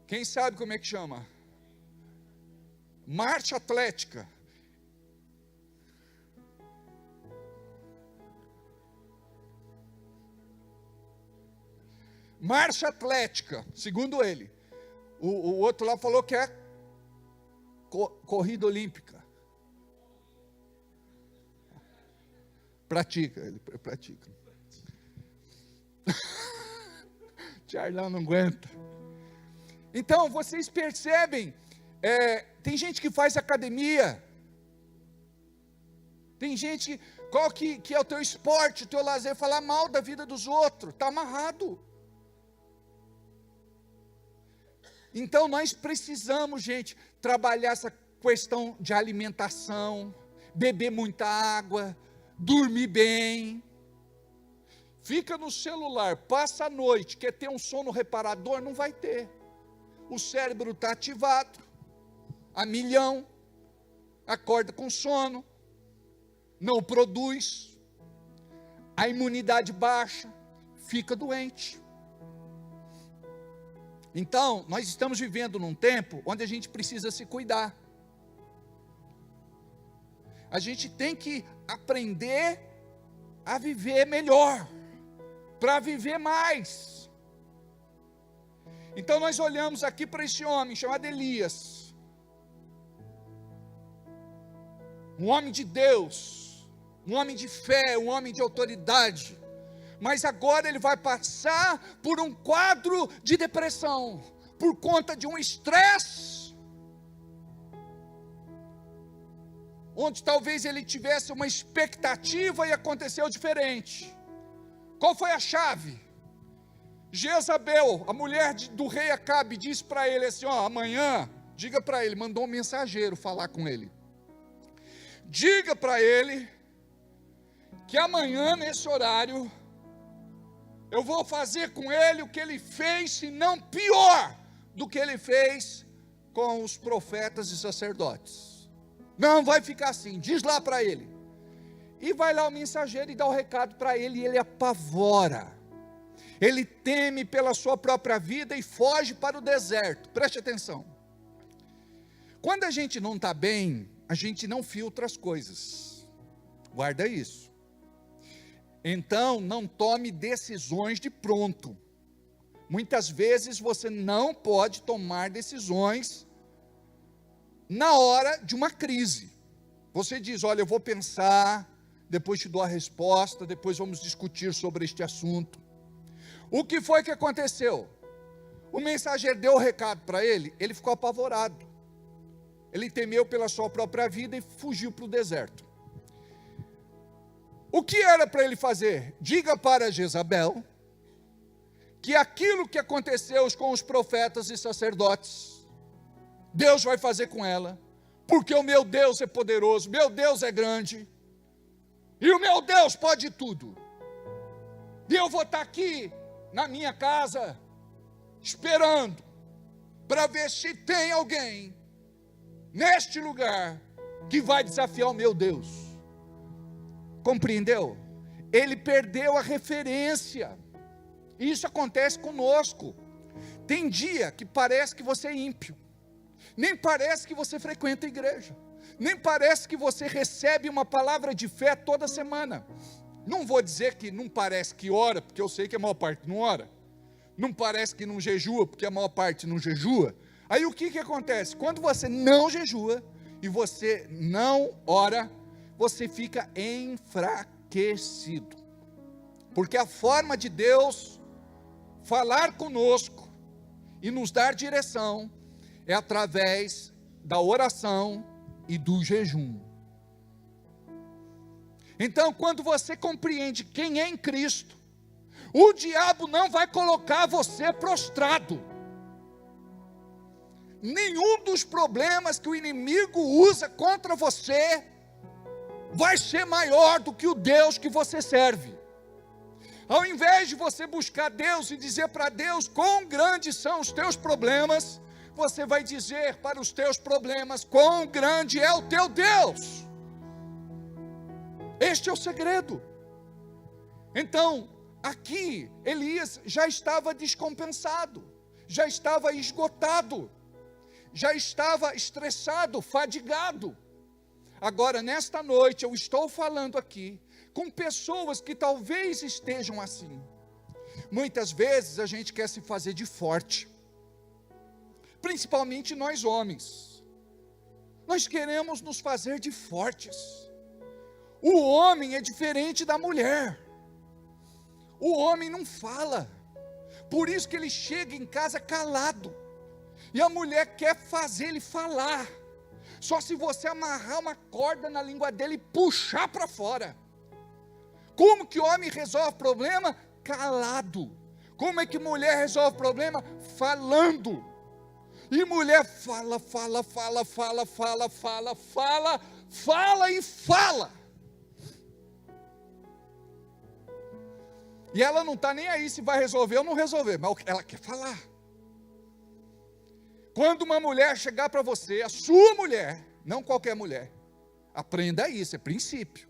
Quem sabe como é que chama? Marcha atlética. Marcha atlética, segundo ele. O outro lá falou que é corrida olímpica. Pratica, ele pratica. Charlão não aguenta. Então, vocês percebem, tem gente que faz academia. Tem gente, qual que é o teu esporte, o teu lazer? Falar mal da vida dos outros, está amarrado. Então nós precisamos, gente, trabalhar essa questão de alimentação, beber muita água, dormir bem. Fica no celular, passa a noite, quer ter um sono reparador, não vai ter. O cérebro está ativado, a milhão, acorda com sono, não produz, a imunidade baixa, fica doente. Então, nós estamos vivendo num tempo onde a gente precisa se cuidar. A gente tem que aprender a viver melhor, para viver mais. Então nós olhamos aqui para esse homem chamado Elias. Um homem de Deus, um homem de fé, um homem de autoridade. Mas agora ele vai passar por um quadro de depressão, por conta de um estresse, onde talvez ele tivesse uma expectativa e aconteceu diferente. Qual foi a chave? Jezabel, a mulher do rei Acabe, disse para ele assim, amanhã, diga para ele, mandou um mensageiro falar com ele. Diga para ele, que amanhã nesse horário, eu vou fazer com ele o que ele fez, se não pior do que ele fez com os profetas e sacerdotes. Não vai ficar assim, diz lá para ele. E vai lá o mensageiro e dá o recado para ele, e ele apavora. Ele teme pela sua própria vida e foge para o deserto. Preste atenção. Quando a gente não está bem, a gente não filtra as coisas. Guarda isso. Então, não tome decisões de pronto. Muitas vezes você não pode tomar decisões na hora de uma crise. Você diz, olha, eu vou pensar, depois te dou a resposta, depois vamos discutir sobre este assunto. O que foi que aconteceu? O mensageiro deu o recado para ele ficou apavorado. Ele temeu pela sua própria vida e fugiu para o deserto. O que era para ele fazer? Diga para Jezabel que aquilo que aconteceu com os profetas e sacerdotes, Deus vai fazer com ela, porque o meu Deus é poderoso, meu Deus é grande, e o meu Deus pode tudo. E eu vou estar aqui na minha casa, esperando, para ver se tem alguém neste lugar que vai desafiar o meu Deus. Compreendeu? Ele perdeu a referência. Isso acontece conosco. Tem dia que parece que você é ímpio, nem parece que você frequenta a igreja, nem parece que você recebe uma palavra de fé toda semana. Não vou dizer que não parece que ora, porque eu sei que a maior parte não ora. Não parece que não jejua, porque a maior parte não jejua. Aí o que acontece? Quando você não jejua e você não ora, você fica enfraquecido. Porque a forma de Deus falar conosco e nos dar direção é através da oração e do jejum. Então, quando você compreende quem é em Cristo, o diabo não vai colocar você prostrado. Nenhum dos problemas que o inimigo usa contra você vai ser maior do que o Deus que você serve. Ao invés de você buscar Deus e dizer para Deus quão grandes são os teus problemas, você vai dizer para os teus problemas quão grande é o teu Deus. Este é o segredo. Então, aqui, Elias já estava descompensado, já estava esgotado, já estava estressado, fadigado. Agora, nesta noite, eu estou falando aqui com pessoas que talvez estejam assim. Muitas vezes a gente quer se fazer de forte, principalmente nós homens. Nós queremos nos fazer de fortes. O homem é diferente da mulher. O homem não fala, por isso que ele chega em casa calado, e a mulher quer fazer ele falar, só se você amarrar uma corda na língua dele e puxar para fora. Como que homem resolve problema? Calado. Como é que mulher resolve problema? Falando. E mulher fala e fala. E ela não está nem aí se vai resolver ou não resolver, mas ela quer falar. Quando uma mulher chegar para você, a sua mulher, não qualquer mulher, aprenda isso, é princípio.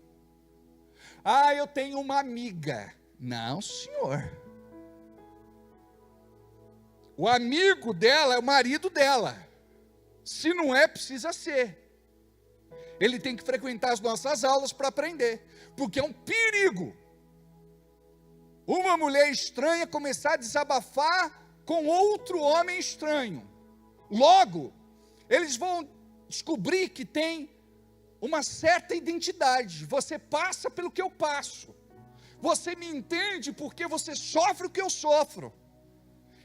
Ah, eu tenho uma amiga. Não, senhor. O amigo dela é o marido dela. Se não é, precisa ser. Ele tem que frequentar as nossas aulas para aprender, porque é um perigo uma mulher estranha começar a desabafar com outro homem estranho. Logo, eles vão descobrir que tem uma certa identidade. Você passa pelo que eu passo. Você me entende porque você sofre o que eu sofro.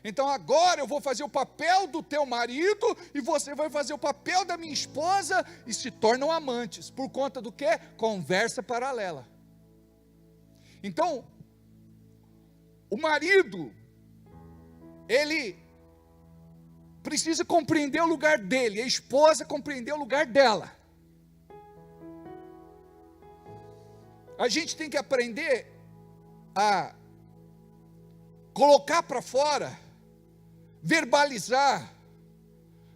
Então agora eu vou fazer o papel do teu marido e você vai fazer o papel da minha esposa e se tornam amantes. Por conta do quê? Conversa paralela. Então, o marido, ele precisa compreender o lugar dele, a esposa compreender o lugar dela. A gente tem que aprender a colocar para fora, verbalizar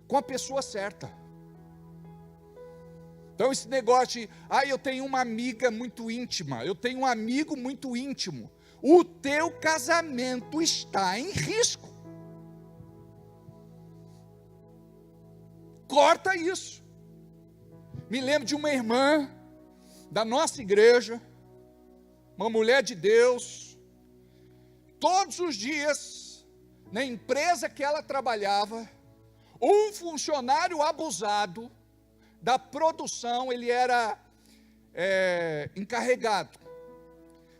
com a pessoa certa. Então esse negócio de, eu tenho uma amiga muito íntima, eu tenho um amigo muito íntimo. O teu casamento está em risco. Corta isso. Me lembro de uma irmã da nossa igreja, uma mulher de Deus, todos os dias, na empresa que ela trabalhava, um funcionário abusado da produção, ele era encarregado,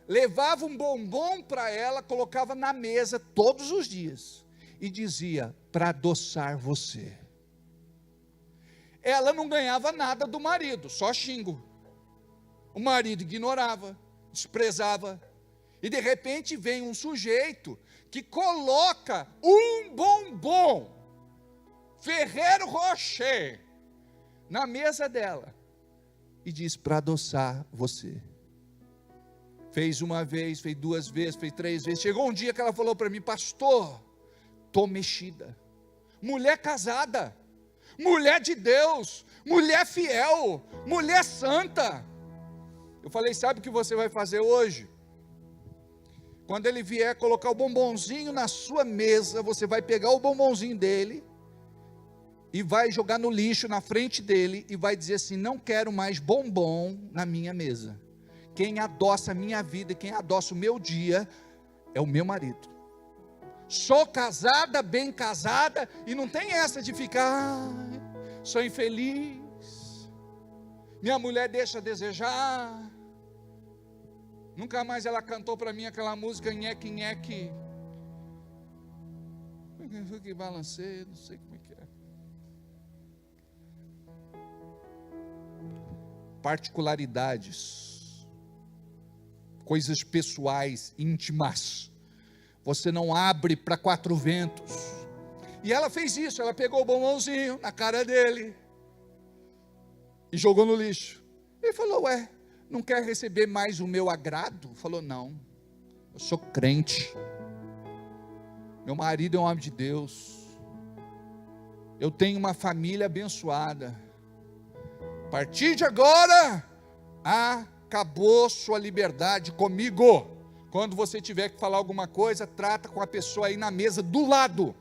levava um bombom para ela, colocava na mesa todos os dias, e dizia, para adoçar você. Ela não ganhava nada do marido, só xingo. O marido ignorava, desprezava, e de repente vem um sujeito que coloca um bombom Ferrero Rocher na mesa dela e diz, para adoçar você. Fez uma vez, fez duas vezes, fez três vezes. Chegou um dia que ela falou para mim, pastor, estou mexida. Mulher casada, mulher de Deus, mulher fiel, mulher santa. Eu falei, sabe o que você vai fazer hoje? Quando ele vier colocar o bombonzinho na sua mesa, você vai pegar o bombonzinho dele e vai jogar no lixo na frente dele e vai dizer assim, não quero mais bombom na minha mesa. Quem adoça a minha vida, quem adoça o meu dia, é o meu marido. Sou casada, bem casada, e não tem essa de ficar, sou infeliz, minha mulher deixa a desejar. Nunca mais ela cantou para mim aquela música, nheque, nheque. Que balancei, não sei como é que é. Particularidades, coisas pessoais, íntimas, você não abre para quatro ventos. E ela fez isso, ela pegou o bombonzinho na cara dele e jogou no lixo. Ele falou, ué, não quer receber mais o meu agrado? Falou, não, eu sou crente, meu marido é um homem de Deus, eu tenho uma família abençoada, a partir de agora, acabou sua liberdade comigo. Quando você tiver que falar alguma coisa, trata com a pessoa aí na mesa do lado.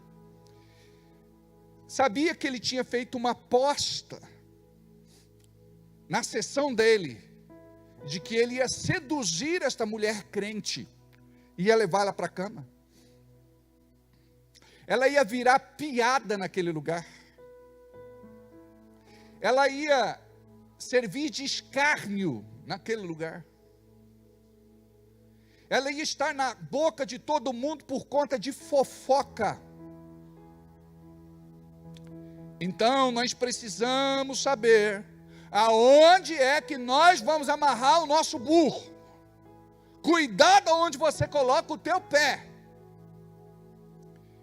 Sabia que ele tinha feito uma aposta na sessão dele, de que ele ia seduzir esta mulher crente, ia levá-la para a cama. Ela ia virar piada naquele lugar. Ela ia servir de escárnio naquele lugar. Ela ia estar na boca de todo mundo por conta de fofoca. Então nós precisamos saber aonde é que nós vamos amarrar o nosso burro. Cuidado aonde você coloca o teu pé.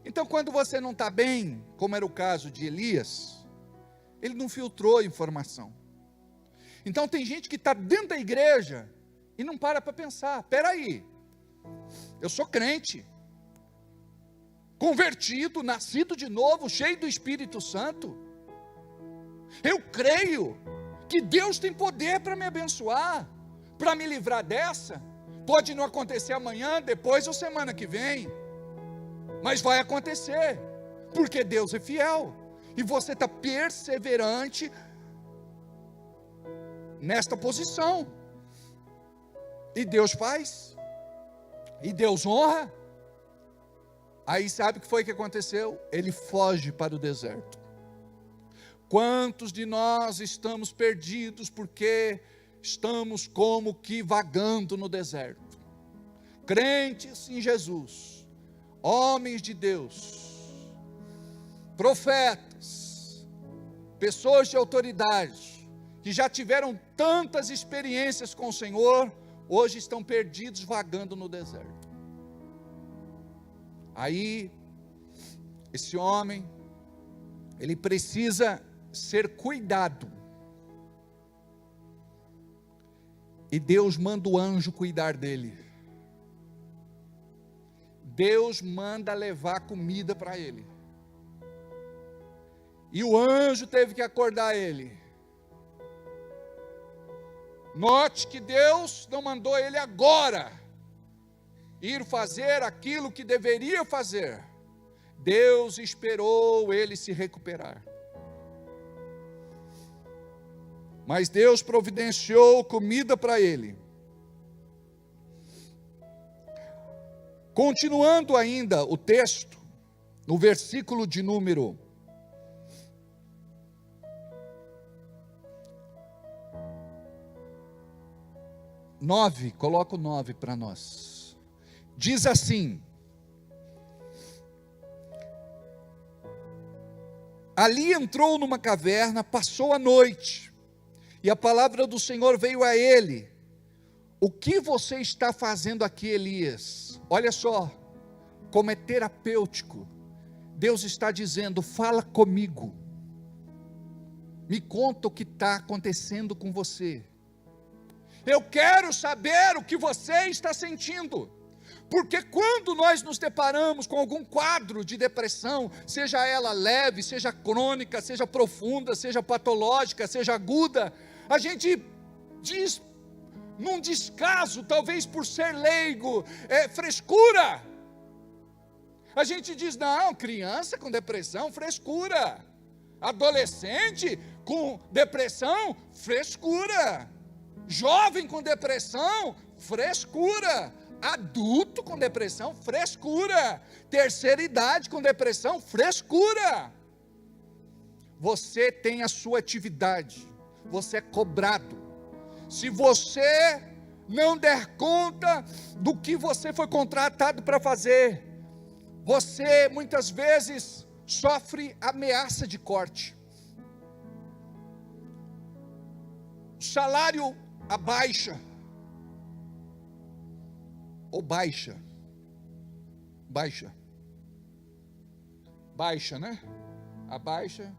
Então quando você não está bem, como era o caso de Elias, ele não filtrou informação. Então tem gente que está dentro da igreja e não para pensar, peraí, eu sou crente, convertido, nascido de novo, cheio do Espírito Santo, eu creio que Deus tem poder para me abençoar, para me livrar dessa. Pode não acontecer amanhã, depois ou semana que vem, mas vai acontecer, porque Deus é fiel, e você está perseverante nesta posição, e Deus faz, e Deus honra. Aí sabe o que foi que aconteceu? Ele foge para o deserto. Quantos de nós estamos perdidos porque estamos como que vagando no deserto? Crentes em Jesus, homens de Deus, profetas, pessoas de autoridade, que já tiveram tantas experiências com o Senhor, hoje estão perdidos vagando no deserto. Aí, esse homem, ele precisa ser cuidado, e Deus manda o anjo cuidar dele. Deus manda levar comida para ele, e o anjo teve que acordar ele. Note que Deus não mandou ele agora ir fazer aquilo que deveria fazer. Deus esperou ele se recuperar. Mas Deus providenciou comida para ele. Continuando ainda o texto, no versículo de número 9, coloca o 9 para nós. Diz assim: ali entrou numa caverna, passou a noite, e a palavra do Senhor veio a ele: o que você está fazendo aqui, Elias? Olha só, como é terapêutico. Deus está dizendo: fala comigo, me conta o que está acontecendo com você. Eu quero saber o que você está sentindo, porque quando nós nos deparamos com algum quadro de depressão, seja ela leve, seja crônica, seja profunda, seja patológica, seja aguda, a gente diz, num descaso, talvez por ser leigo, frescura. A gente diz: não, criança com depressão, frescura. Adolescente com depressão, frescura. Jovem com depressão, frescura. Adulto com depressão, frescura. Terceira idade com depressão, frescura. Você tem a sua atividade, você é cobrado. Se você não der conta do que você foi contratado para fazer, você muitas vezes sofre ameaça de corte. O salário abaixa, ou baixa, né? Abaixa.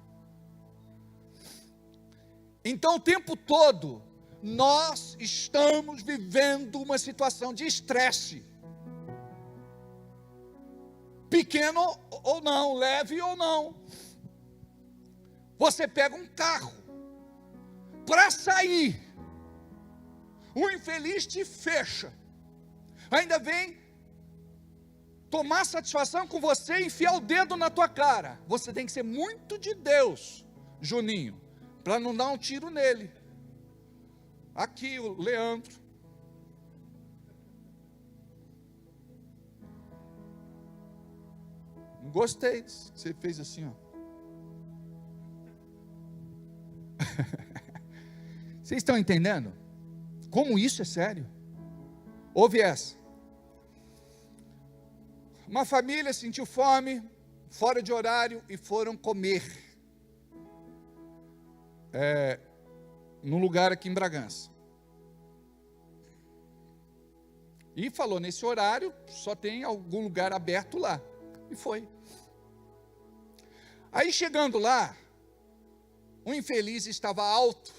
Então o tempo todo nós estamos vivendo uma situação de estresse, pequeno ou não, leve ou não. Você pega um carro para sair, o infeliz te fecha, ainda vem tomar satisfação com você e enfiar o dedo na tua cara. Você tem que ser muito de Deus, Juninho, para não dar um tiro nele. Aqui o Leandro, não gostei disso que você fez assim, ó. Vocês estão entendendo como isso é sério? Ouve essa. Uma família sentiu fome, fora de horário, e foram comer num lugar aqui em Bragança. E falou: nesse horário só tem algum lugar aberto lá. E foi. Aí chegando lá, o infeliz estava alto,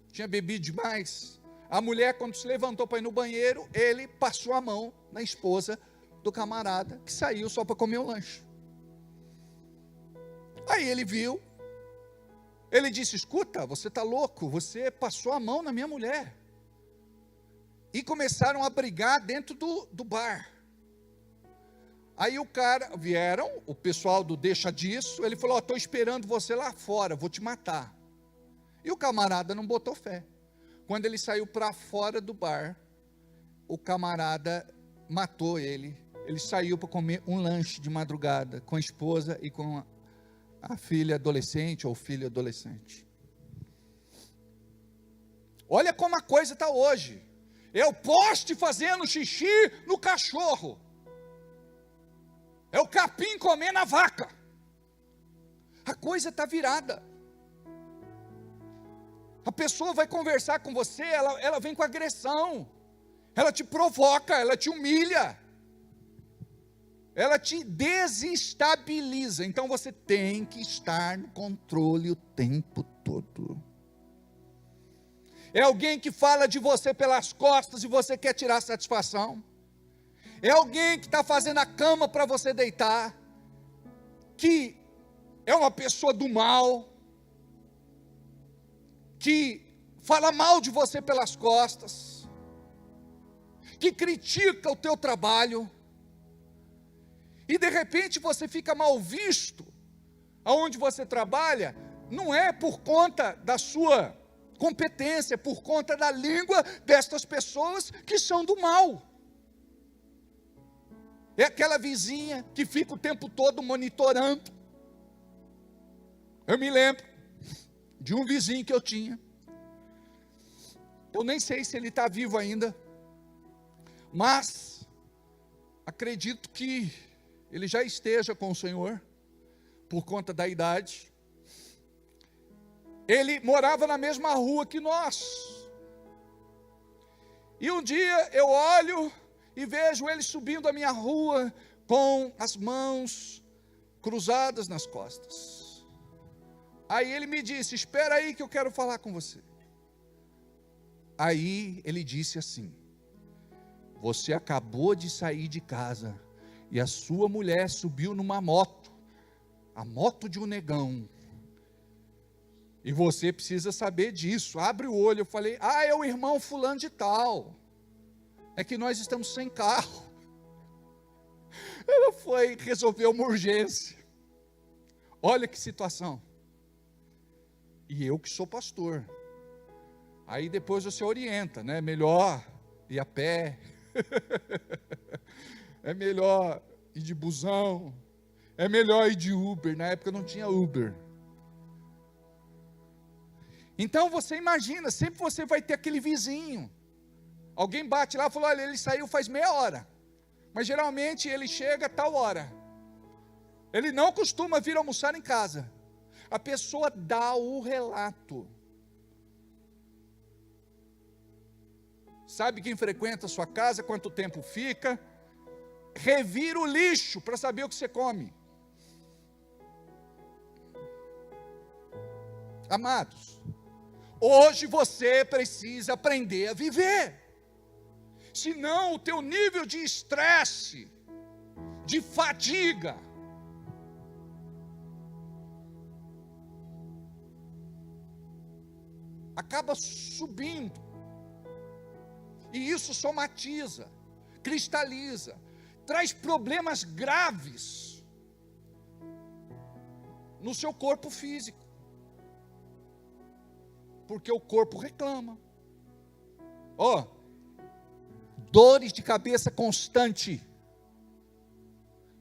tinha bebido demais. A mulher, quando se levantou para ir no banheiro, ele passou a mão na esposa do camarada, que saiu só para comer o lanche. Aí ele viu, ele disse: escuta, você está louco, você passou a mão na minha mulher. E começaram a brigar dentro do bar. Aí vieram, o pessoal do deixa disso, ele falou: estou esperando você lá fora, vou te matar. E o camarada não botou fé. Quando ele saiu para fora do bar, o camarada matou ele. Ele saiu para comer um lanche de madrugada com a esposa e com a filha adolescente ou filho adolescente. Olha como a coisa está hoje. É o poste fazendo xixi no cachorro. É o capim comendo a vaca. A coisa está virada. A pessoa vai conversar com você, ela vem com agressão. Ela te provoca, ela te humilha. Ela te desestabiliza. Então você tem que estar no controle o tempo todo. É alguém que fala de você pelas costas e você quer tirar satisfação. É alguém que está fazendo a cama para você deitar, que é uma pessoa do mal, que fala mal de você pelas costas, que critica o teu trabalho, e de repente você fica mal visto, aonde você trabalha, não é por conta da sua competência, é por conta da língua destas pessoas que são do mal. É aquela vizinha que fica o tempo todo monitorando. Eu me lembro de um vizinho que eu tinha. Eu nem sei se ele está vivo ainda, mas acredito que ele já esteja com o Senhor, por conta da idade. Ele morava na mesma rua que nós. E um dia eu olho e vejo ele subindo a minha rua com as mãos cruzadas nas costas. Aí ele me disse: espera aí que eu quero falar com você. Aí ele disse assim: você acabou de sair de casa e a sua mulher subiu numa moto, a moto de um negão, e você precisa saber disso. Abre o olho. Eu falei: ah, é o irmão fulano de tal, é que nós estamos sem carro. Ela foi resolver uma urgência. Olha que situação. E eu que sou pastor. Aí depois você orienta, né? Melhor ir a pé. É melhor ir de busão. É melhor ir de Uber. Na época não tinha Uber. Então você imagina, sempre você vai ter aquele vizinho. Alguém bate lá e fala: olha, ele saiu faz meia hora. Mas geralmente ele chega a tal hora. Ele não costuma vir almoçar em casa. A pessoa dá o relato. Sabe quem frequenta a sua casa, quanto tempo fica, revira o lixo para saber o que você come. Amados, hoje você precisa aprender a viver. Senão o teu nível de estresse, de fadiga, acaba subindo. E isso somatiza, cristaliza, traz problemas graves no seu corpo físico. Porque o corpo reclama. Dores de cabeça constante,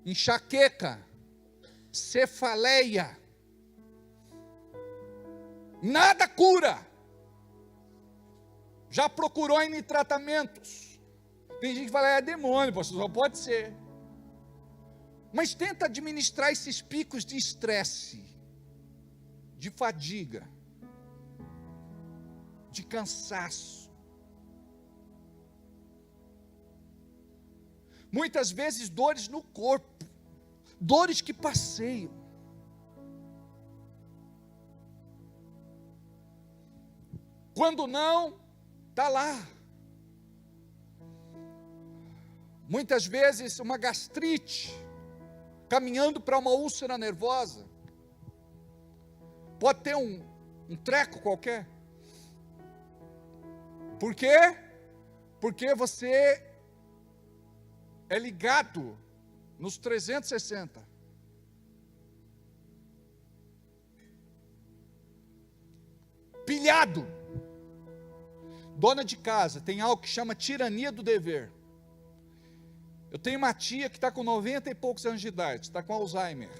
enxaqueca, cefaleia, nada cura. Já procurou em tratamentos? Tem gente que fala: é demônio, pastor, só pode ser. Mas tenta administrar esses picos de estresse, de fadiga, de cansaço. Muitas vezes dores no corpo, dores que passeiam. Quando não, está lá. Muitas vezes uma gastrite, caminhando para uma úlcera nervosa. Pode ter um treco qualquer. Por quê? Porque você é ligado nos 360. Pilhado. Dona de casa tem algo que chama tirania do dever. Eu tenho uma tia que está com 90 e poucos anos de idade, está com Alzheimer.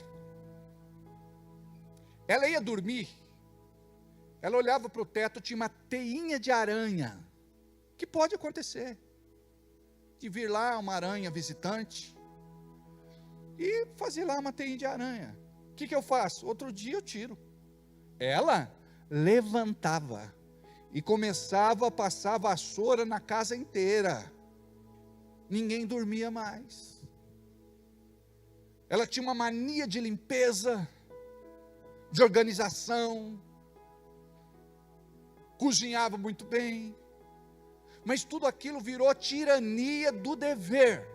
Ela ia dormir, ela olhava para o teto, tinha uma teinha de aranha. Que pode acontecer? De vir lá uma aranha visitante e fazer lá uma teia de aranha. O que eu faço? Outro dia eu tiro. Ela levantava e começava a passar vassoura na casa inteira. Ninguém dormia mais. Ela tinha uma mania de limpeza, de organização, cozinhava muito bem, mas tudo aquilo virou tirania do dever.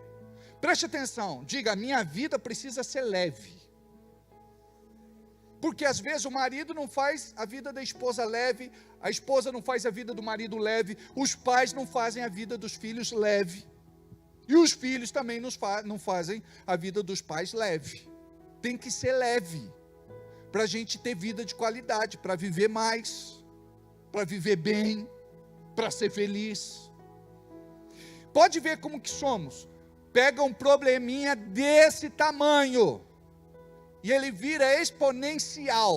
Preste atenção, diga: a minha vida precisa ser leve. Porque às vezes o marido não faz a vida da esposa leve, a esposa não faz a vida do marido leve, os pais não fazem a vida dos filhos leve, e os filhos também não fazem a vida dos pais leve. Tem que ser leve, para a gente ter vida de qualidade, para viver mais, para viver bem, para ser feliz. Pode ver como que somos. pega um probleminha desse tamanho e ele vira exponencial,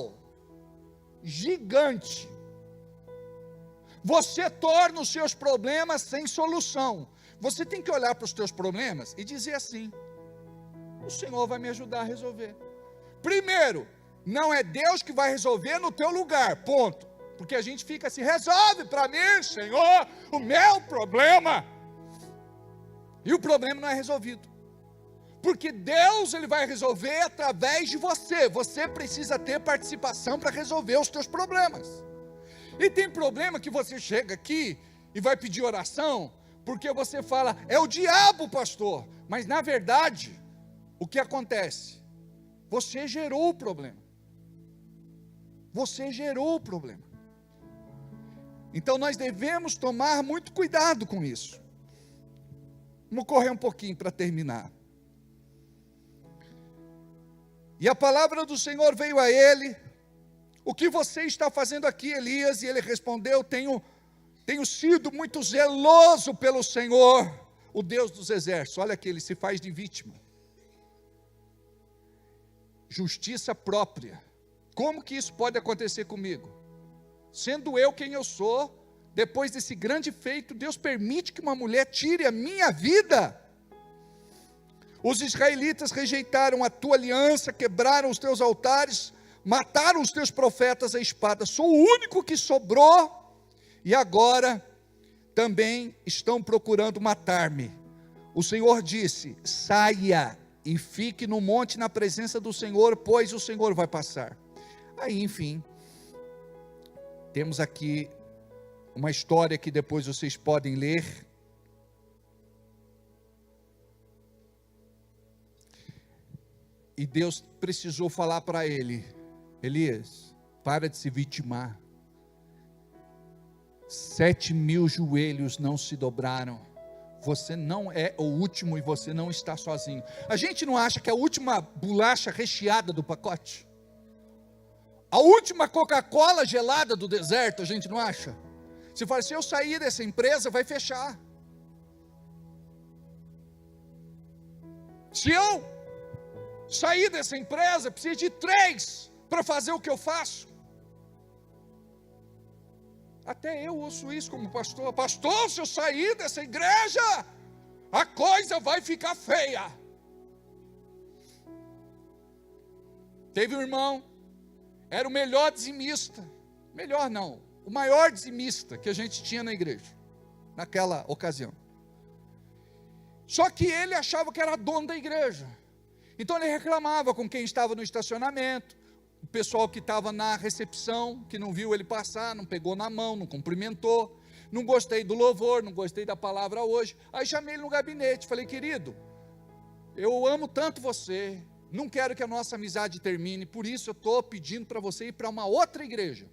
gigante. Você torna os seus problemas sem solução. Você tem que olhar para os teus problemas e dizer assim: o Senhor vai me ajudar a resolver. Primeiro, não é Deus que vai resolver no teu lugar, ponto. Porque a gente fica assim: resolve para mim, Senhor, o meu problema. E o problema não é resolvido. Porque Deus, Ele vai resolver através de você. Você precisa ter participação para resolver os teus problemas. E tem problema que você chega aqui e vai pedir oração, porque você fala: é o diabo, pastor. Mas na verdade, o que acontece? Você gerou o problema. Você gerou o problema. Então nós devemos tomar muito cuidado com isso. Vamos correr um pouquinho para terminar. E a palavra do Senhor veio a ele: o que você está fazendo aqui, Elias? E ele respondeu: tenho sido muito zeloso pelo Senhor, o Deus dos exércitos. Olha que ele se faz de vítima. Justiça própria. Como que isso pode acontecer comigo? Sendo eu quem eu sou, depois desse grande feito, Deus permite que uma mulher tire a minha vida? Os israelitas rejeitaram a tua aliança, quebraram os teus altares, mataram os teus profetas à espada. Sou o único que sobrou, e agora também estão procurando matar-me. O Senhor disse: saia e fique no monte na presença do Senhor, pois o Senhor vai passar. Aí, enfim, temos aqui uma história que depois vocês podem ler. E Deus precisou falar para ele: Elias, para de se vitimar. 7.000 joelhos não se dobraram. Você não é o último e você não está sozinho. A gente não acha que é a última bolacha recheada do pacote? A última Coca-Cola gelada do deserto, a gente não acha? Se fala: se eu sair dessa empresa, vai fechar. Se eu sair dessa empresa, preciso de 3 para fazer o que eu faço. Até eu ouço isso como pastor: pastor, se eu sair dessa igreja, a coisa vai ficar feia. Teve um irmão, era o melhor dizimista, melhor não, o maior dizimista que a gente tinha na igreja, naquela ocasião. Só que ele achava que era dono da igreja. Então ele reclamava com quem estava no estacionamento, o pessoal que estava na recepção, que não viu ele passar, não pegou na mão, não cumprimentou. Não gostei do louvor, não gostei da palavra hoje. Aí chamei ele no gabinete, falei: querido, eu amo tanto você, não quero que a nossa amizade termine, por isso eu estou pedindo para você ir para uma outra igreja.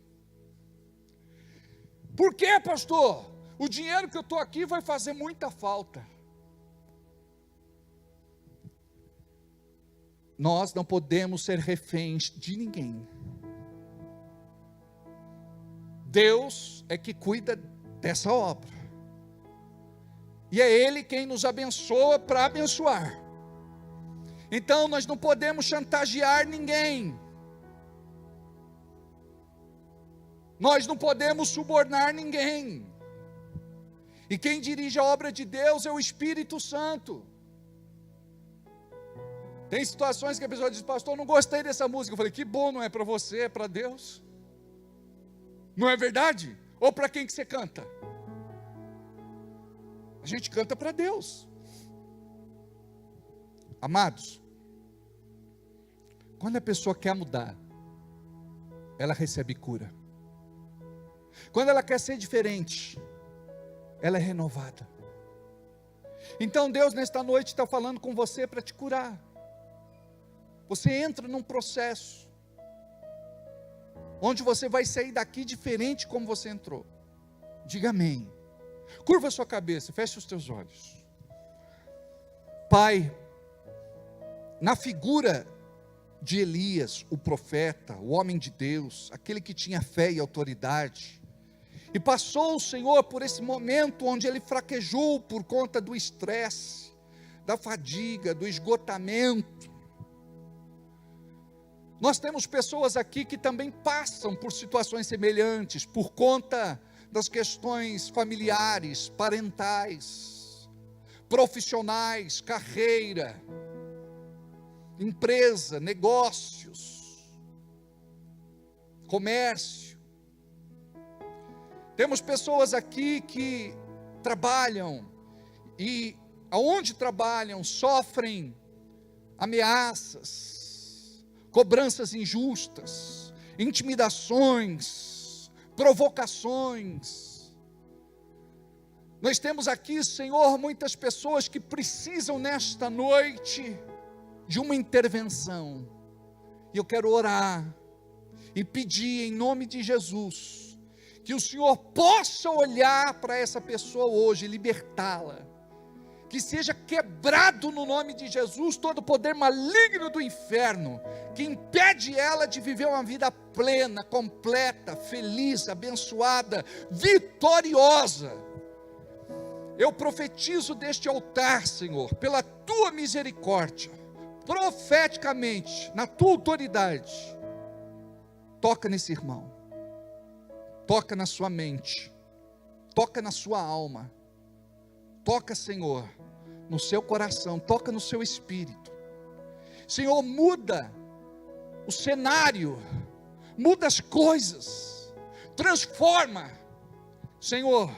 Por quê, pastor? O dinheiro que eu estou aqui vai fazer muita falta. Nós não podemos ser reféns de ninguém. Deus é que cuida dessa obra. E é Ele quem nos abençoa para abençoar. Então nós não podemos chantagear ninguém. Nós não podemos subornar ninguém. E quem dirige a obra de Deus é o Espírito Santo. Tem situações que a pessoa diz: pastor, não gostei dessa música. Eu falei: que bom, não é para você, é para Deus. Não é verdade? Ou para quem que você canta? A gente canta para Deus. Amados, quando a pessoa quer mudar, ela recebe cura. Quando ela quer ser diferente, ela é renovada. Então Deus nesta noite está falando com você para te curar. Você entra num processo onde você vai sair daqui diferente como você entrou. Diga amém. Curva a sua cabeça, feche os teus olhos. Pai, na figura de Elias, o profeta, o homem de Deus, aquele que tinha fé e autoridade, e passou o Senhor por esse momento onde ele fraquejou por conta do estresse, da fadiga, do esgotamento. Nós temos pessoas aqui que também passam por situações semelhantes, por conta das questões familiares, parentais, profissionais, carreira, empresa, negócios, comércio. Temos pessoas aqui que trabalham e, aonde trabalham, sofrem ameaças, cobranças injustas, intimidações, provocações. Nós temos aqui, Senhor, muitas pessoas que precisam nesta noite de uma intervenção. E eu quero orar e pedir em nome de Jesus, que o Senhor possa olhar para essa pessoa hoje, libertá-la, que seja quebrado no nome de Jesus todo o poder maligno do inferno, que impede ela de viver uma vida plena, completa, feliz, abençoada, vitoriosa. Eu profetizo deste altar, Senhor, pela tua misericórdia, profeticamente, na tua autoridade, toca nesse irmão, toca na sua mente, toca na sua alma, toca, Senhor, no seu coração, toca no seu espírito. Senhor, muda o cenário, muda as coisas, transforma. Senhor,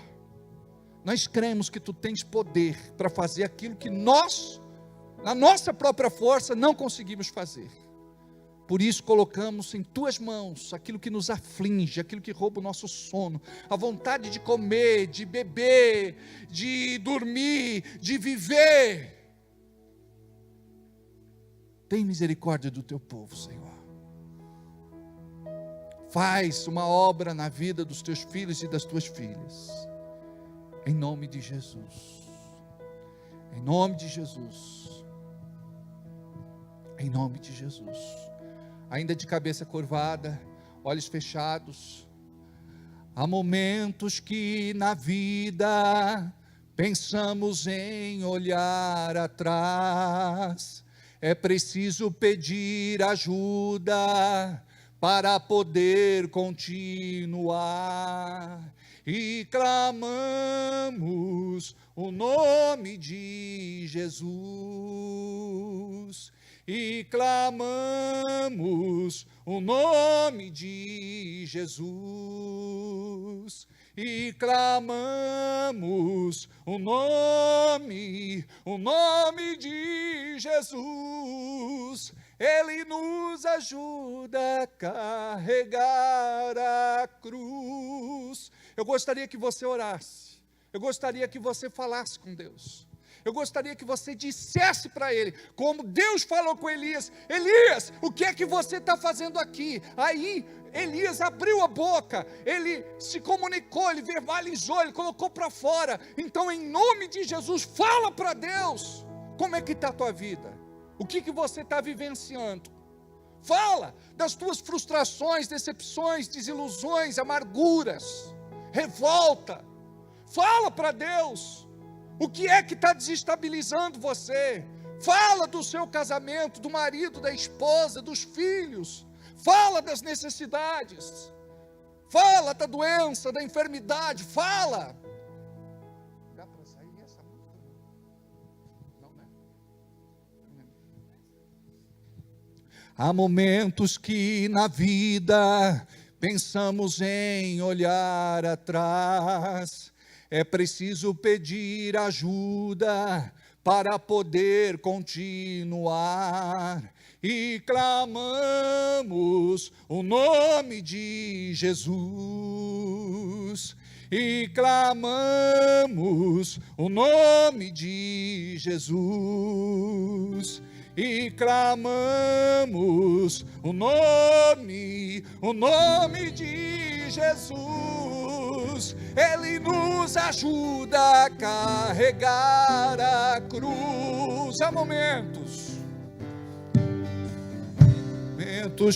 nós cremos que tu tens poder para fazer aquilo que nós, na nossa própria força, não conseguimos fazer. Por isso colocamos em tuas mãos aquilo que nos aflige, aquilo que rouba o nosso sono, a vontade de comer, de beber, de dormir, de viver. Tem misericórdia do teu povo, Senhor. Faz uma obra na vida dos teus filhos e das tuas filhas, em nome de Jesus, em nome de Jesus, em nome de Jesus. Ainda de cabeça curvada, olhos fechados. Há momentos que na vida pensamos em olhar atrás. É preciso pedir ajuda para poder continuar. E clamamos o nome de Jesus. E clamamos o nome de Jesus, e clamamos o nome de Jesus. Ele nos ajuda a carregar a cruz. Eu gostaria que você orasse, eu gostaria que você falasse com Deus. Eu gostaria que você dissesse para ele, como Deus falou com Elias: Elias, o que é que você está fazendo aqui? Aí Elias abriu a boca, ele se comunicou, ele verbalizou, ele colocou para fora. Então, em nome de Jesus, fala para Deus, como é que está a tua vida? O que você está vivenciando? Fala das tuas frustrações, decepções, desilusões, amarguras, revolta. Fala para Deus. O que é que está desestabilizando você? Fala do seu casamento, do marido, da esposa, dos filhos. Fala das necessidades. Fala da doença, da enfermidade. Fala. Dá para sair essa música? Não, né? Há momentos que na vida pensamos em olhar atrás. É preciso pedir ajuda para poder continuar. E clamamos o nome de Jesus. E clamamos o nome de Jesus. E clamamos o nome de Jesus. Ele nos ajuda a carregar a cruz. Há momentos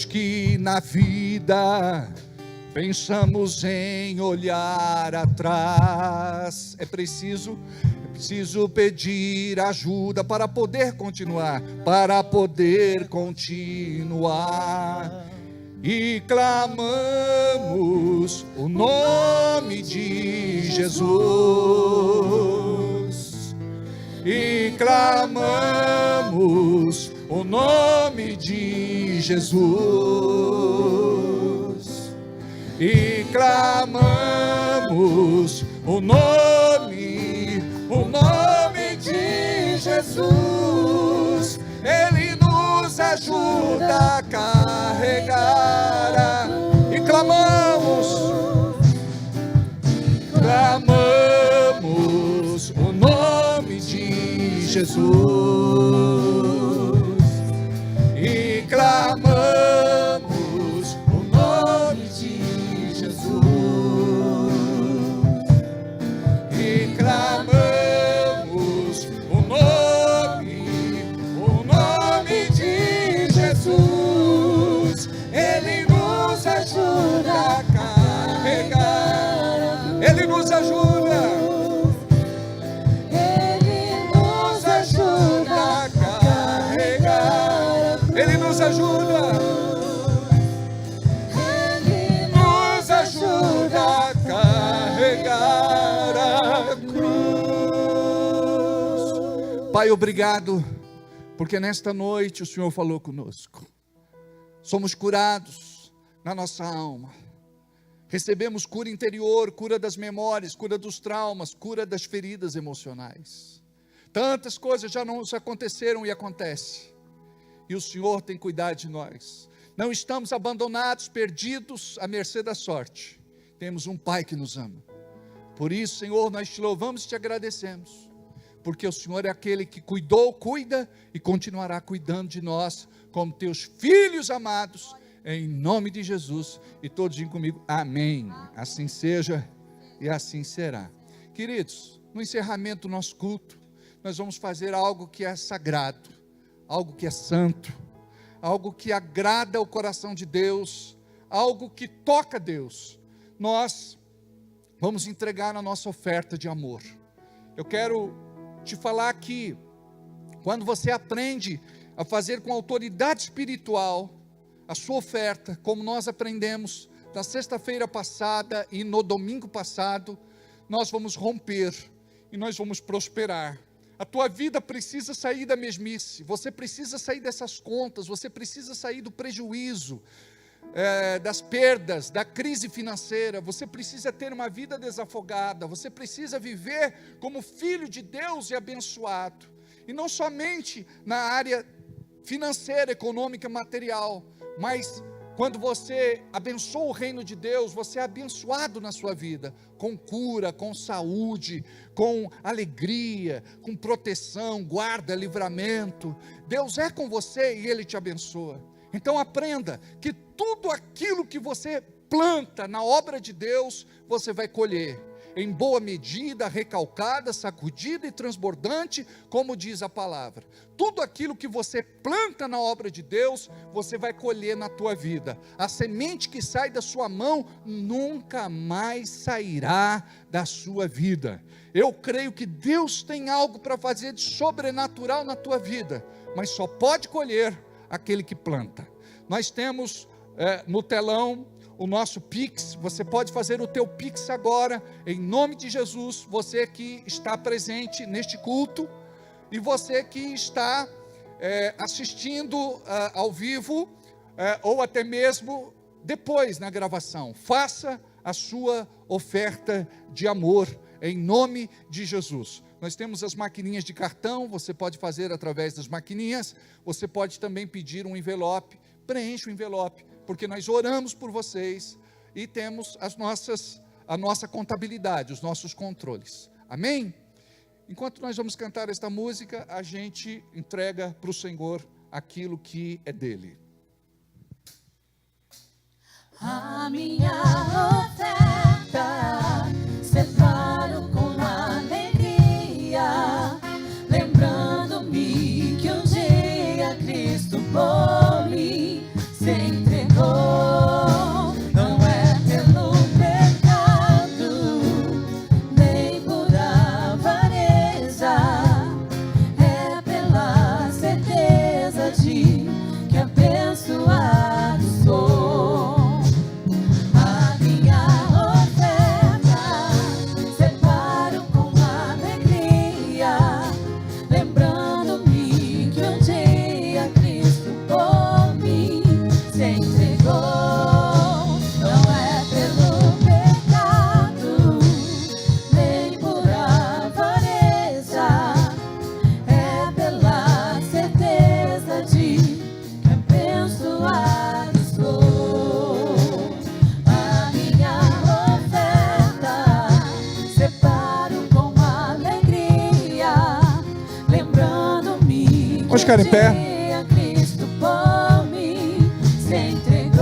que na vida pensamos em olhar atrás. É preciso Preciso pedir ajuda para poder continuar, para poder continuar. E clamamos o nome de Jesus. E clamamos o nome de Jesus. E clamamos o nome de Jesus. Ele nos ajuda a carregar. E clamamos o nome de Jesus. E clamamos o nome de Jesus. E clamamos o nome de Jesus. Ele nos ajuda a carregar. Ele nos ajuda. Ele nos ajuda a carregar. Ele nos ajuda. Ele nos ajuda a carregar a cruz. Pai, obrigado, porque nesta noite o Senhor falou conosco. Somos curados na nossa alma. Recebemos cura interior, cura das memórias, cura dos traumas, cura das feridas emocionais. Tantas coisas já nos aconteceram e acontecem. E o Senhor tem cuidado de nós. Não estamos abandonados, perdidos, à mercê da sorte. Temos um Pai que nos ama. Por isso, Senhor, nós te louvamos e te agradecemos. Porque o Senhor é aquele que cuidou, cuida e continuará cuidando de nós como teus filhos amados. Em nome de Jesus. E todos digam comigo, amém. Assim seja e assim será. Queridos, no encerramento do nosso culto, nós vamos fazer algo que é sagrado, algo que é santo, algo que agrada o coração de Deus, algo que toca Deus. Nós vamos entregar a nossa oferta de amor. Eu quero te falar que quando você aprende a fazer com autoridade espiritual a sua oferta, como nós aprendemos na sexta-feira passada e no domingo passado, nós vamos romper e nós vamos prosperar. A tua vida precisa sair da mesmice, você precisa sair dessas contas, você precisa sair do prejuízo, das perdas, da crise financeira. Você precisa ter uma vida desafogada, você precisa viver como filho de Deus e abençoado, e não somente na área financeira, econômica, material, mas quando você abençoa o reino de Deus, você é abençoado na sua vida, com cura, com saúde, com alegria, com proteção, guarda, livramento. Deus é com você e Ele te abençoa. Então aprenda que tudo aquilo que você planta na obra de Deus, você vai colher, em boa medida, recalcada, sacudida e transbordante, como diz a palavra. Tudo aquilo que você planta na obra de Deus, você vai colher na tua vida. A semente que sai da sua mão, nunca mais sairá da sua vida. Eu creio que Deus tem algo para fazer de sobrenatural na tua vida, mas só pode colher aquele que planta. Nós temos no telão o nosso Pix. Você pode fazer o teu Pix agora, em nome de Jesus. Você que está presente neste culto, e você que está assistindo ao vivo, ou até mesmo depois na gravação, faça a sua oferta de amor, em nome de Jesus. Nós temos as maquininhas de cartão, você pode fazer através das maquininhas, você pode também pedir um envelope, preencha o envelope, porque nós oramos por vocês e temos a nossa contabilidade, os nossos controles. Amém? Enquanto nós vamos cantar esta música, a gente entrega para o Senhor aquilo que é dele. A minha oferta separo com alegria, lembrando-me que um dia Cristo por mim se entregou. Não é pelo pecado, nem por avareza, Vamos ficar em pé. dia Cristo por mim se entregou.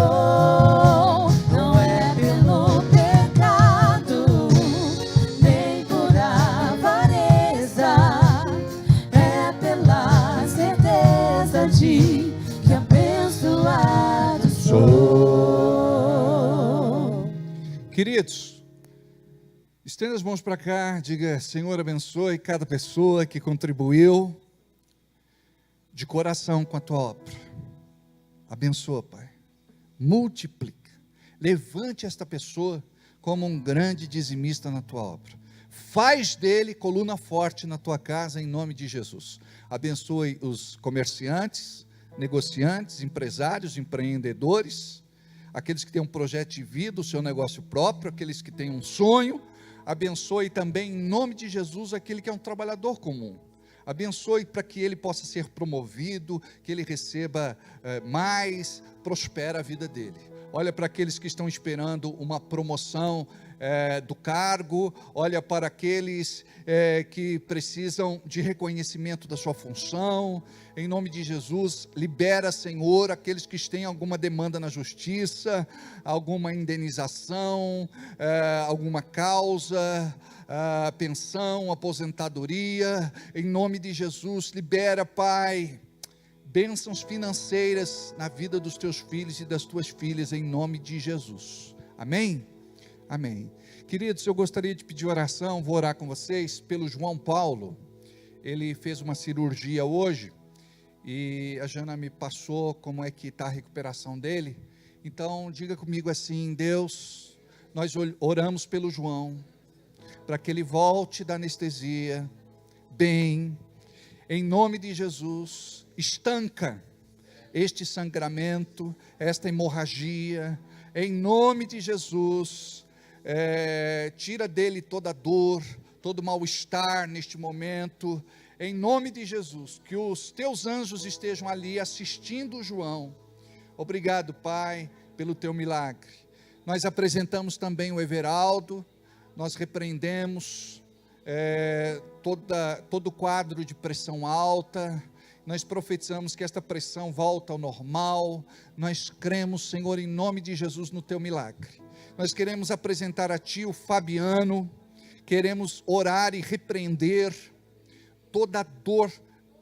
Não é pelo pecado, nem por avareza, é pela certeza de que abençoado sou. Queridos, estenda as mãos para cá, diga: Senhor, abençoe cada pessoa que contribuiu de coração com a tua obra. Abençoa, Pai. Multiplica. Levante esta pessoa como um grande dizimista na tua obra. Faz dele coluna forte na tua casa, em nome de Jesus. Abençoe os comerciantes, negociantes, empresários, empreendedores, aqueles que têm um projeto de vida, o seu negócio próprio, aqueles que têm um sonho. Abençoe também, em nome de Jesus, aquele que é um trabalhador comum. Abençoe para que ele possa ser promovido, que ele receba mais, prospera a vida dele. Olha para aqueles que estão esperando uma promoção do cargo, olha para aqueles que precisam de reconhecimento da sua função. Em nome de Jesus, libera, Senhor, aqueles que têm alguma demanda na justiça, alguma indenização, alguma causa, pensão, aposentadoria. Em nome de Jesus, libera, Pai, bênçãos financeiras na vida dos teus filhos e das tuas filhas, em nome de Jesus. Amém? Amém. Queridos, eu gostaria de pedir oração, vou orar com vocês, pelo João Paulo. Ele fez uma cirurgia hoje, e a Jana me passou como é que está a recuperação dele. Então, diga comigo assim: Deus, nós oramos pelo João, para que ele volte da anestesia, bem, em nome de Jesus. Estanca este sangramento, esta hemorragia, em nome de Jesus. Tira dele toda dor, todo mal-estar neste momento, em nome de Jesus. Que os teus anjos estejam ali assistindo o João. Obrigado, Pai, pelo teu milagre. Nós apresentamos também o Everaldo. Nós repreendemos todo o quadro de pressão alta. Nós profetizamos que esta pressão volta ao normal. Nós cremos, Senhor, em nome de Jesus, no teu milagre. Nós queremos apresentar a Ti o Fabiano. Queremos orar e repreender toda a dor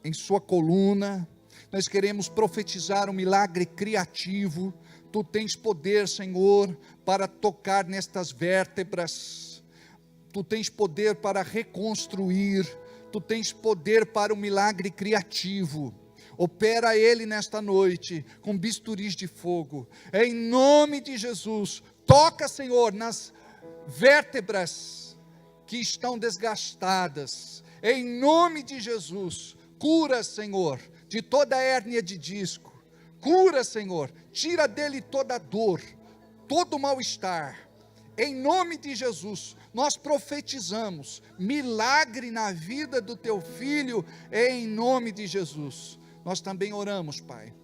em sua coluna. Nós queremos profetizar um milagre criativo. Tu tens poder, Senhor, para tocar nestas vértebras. Tu tens poder para reconstruir. Tu tens poder para um milagre criativo. Opera ele nesta noite com bisturis de fogo. Em nome de Jesus, toca, Senhor, nas vértebras que estão desgastadas. Em nome de Jesus, cura, Senhor, de toda a hérnia de disco. Cura, Senhor, tira dele toda a dor, todo o mal-estar. Em nome de Jesus, nós profetizamos milagre na vida do teu filho, em nome de Jesus. Nós também oramos, Pai,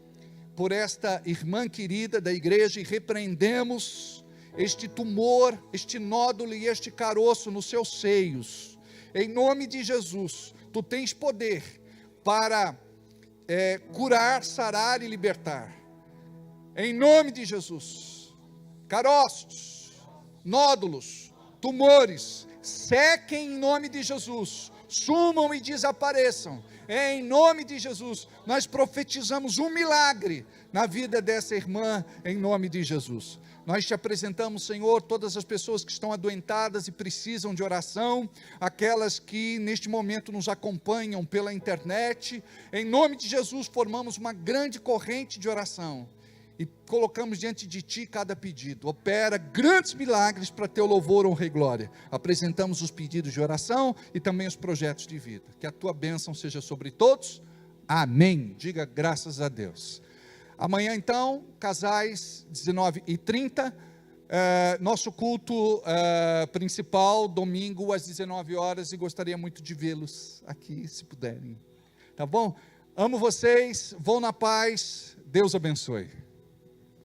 por esta irmã querida da igreja, e repreendemos este tumor, este nódulo e este caroço nos seus seios. Em nome de Jesus, tu tens poder para curar, sarar e libertar. Em nome de Jesus, caroços, nódulos, tumores, sequem em nome de Jesus, sumam e desapareçam. Em nome de Jesus, nós profetizamos um milagre na vida dessa irmã, em nome de Jesus. Nós te apresentamos, Senhor, todas as pessoas que estão adoentadas e precisam de oração, aquelas que neste momento nos acompanham pela internet. Em nome de Jesus, formamos uma grande corrente de oração e colocamos diante de Ti cada pedido. Opera grandes milagres para Teu louvor, honra e glória. Apresentamos os pedidos de oração e também os projetos de vida. Que a Tua bênção seja sobre todos. Amém. Diga graças a Deus. Amanhã então, casais, 19h30, nosso culto principal, domingo às 19 horas, e gostaria muito de vê-los aqui, se puderem. Tá bom? Amo vocês, vão na paz, Deus abençoe.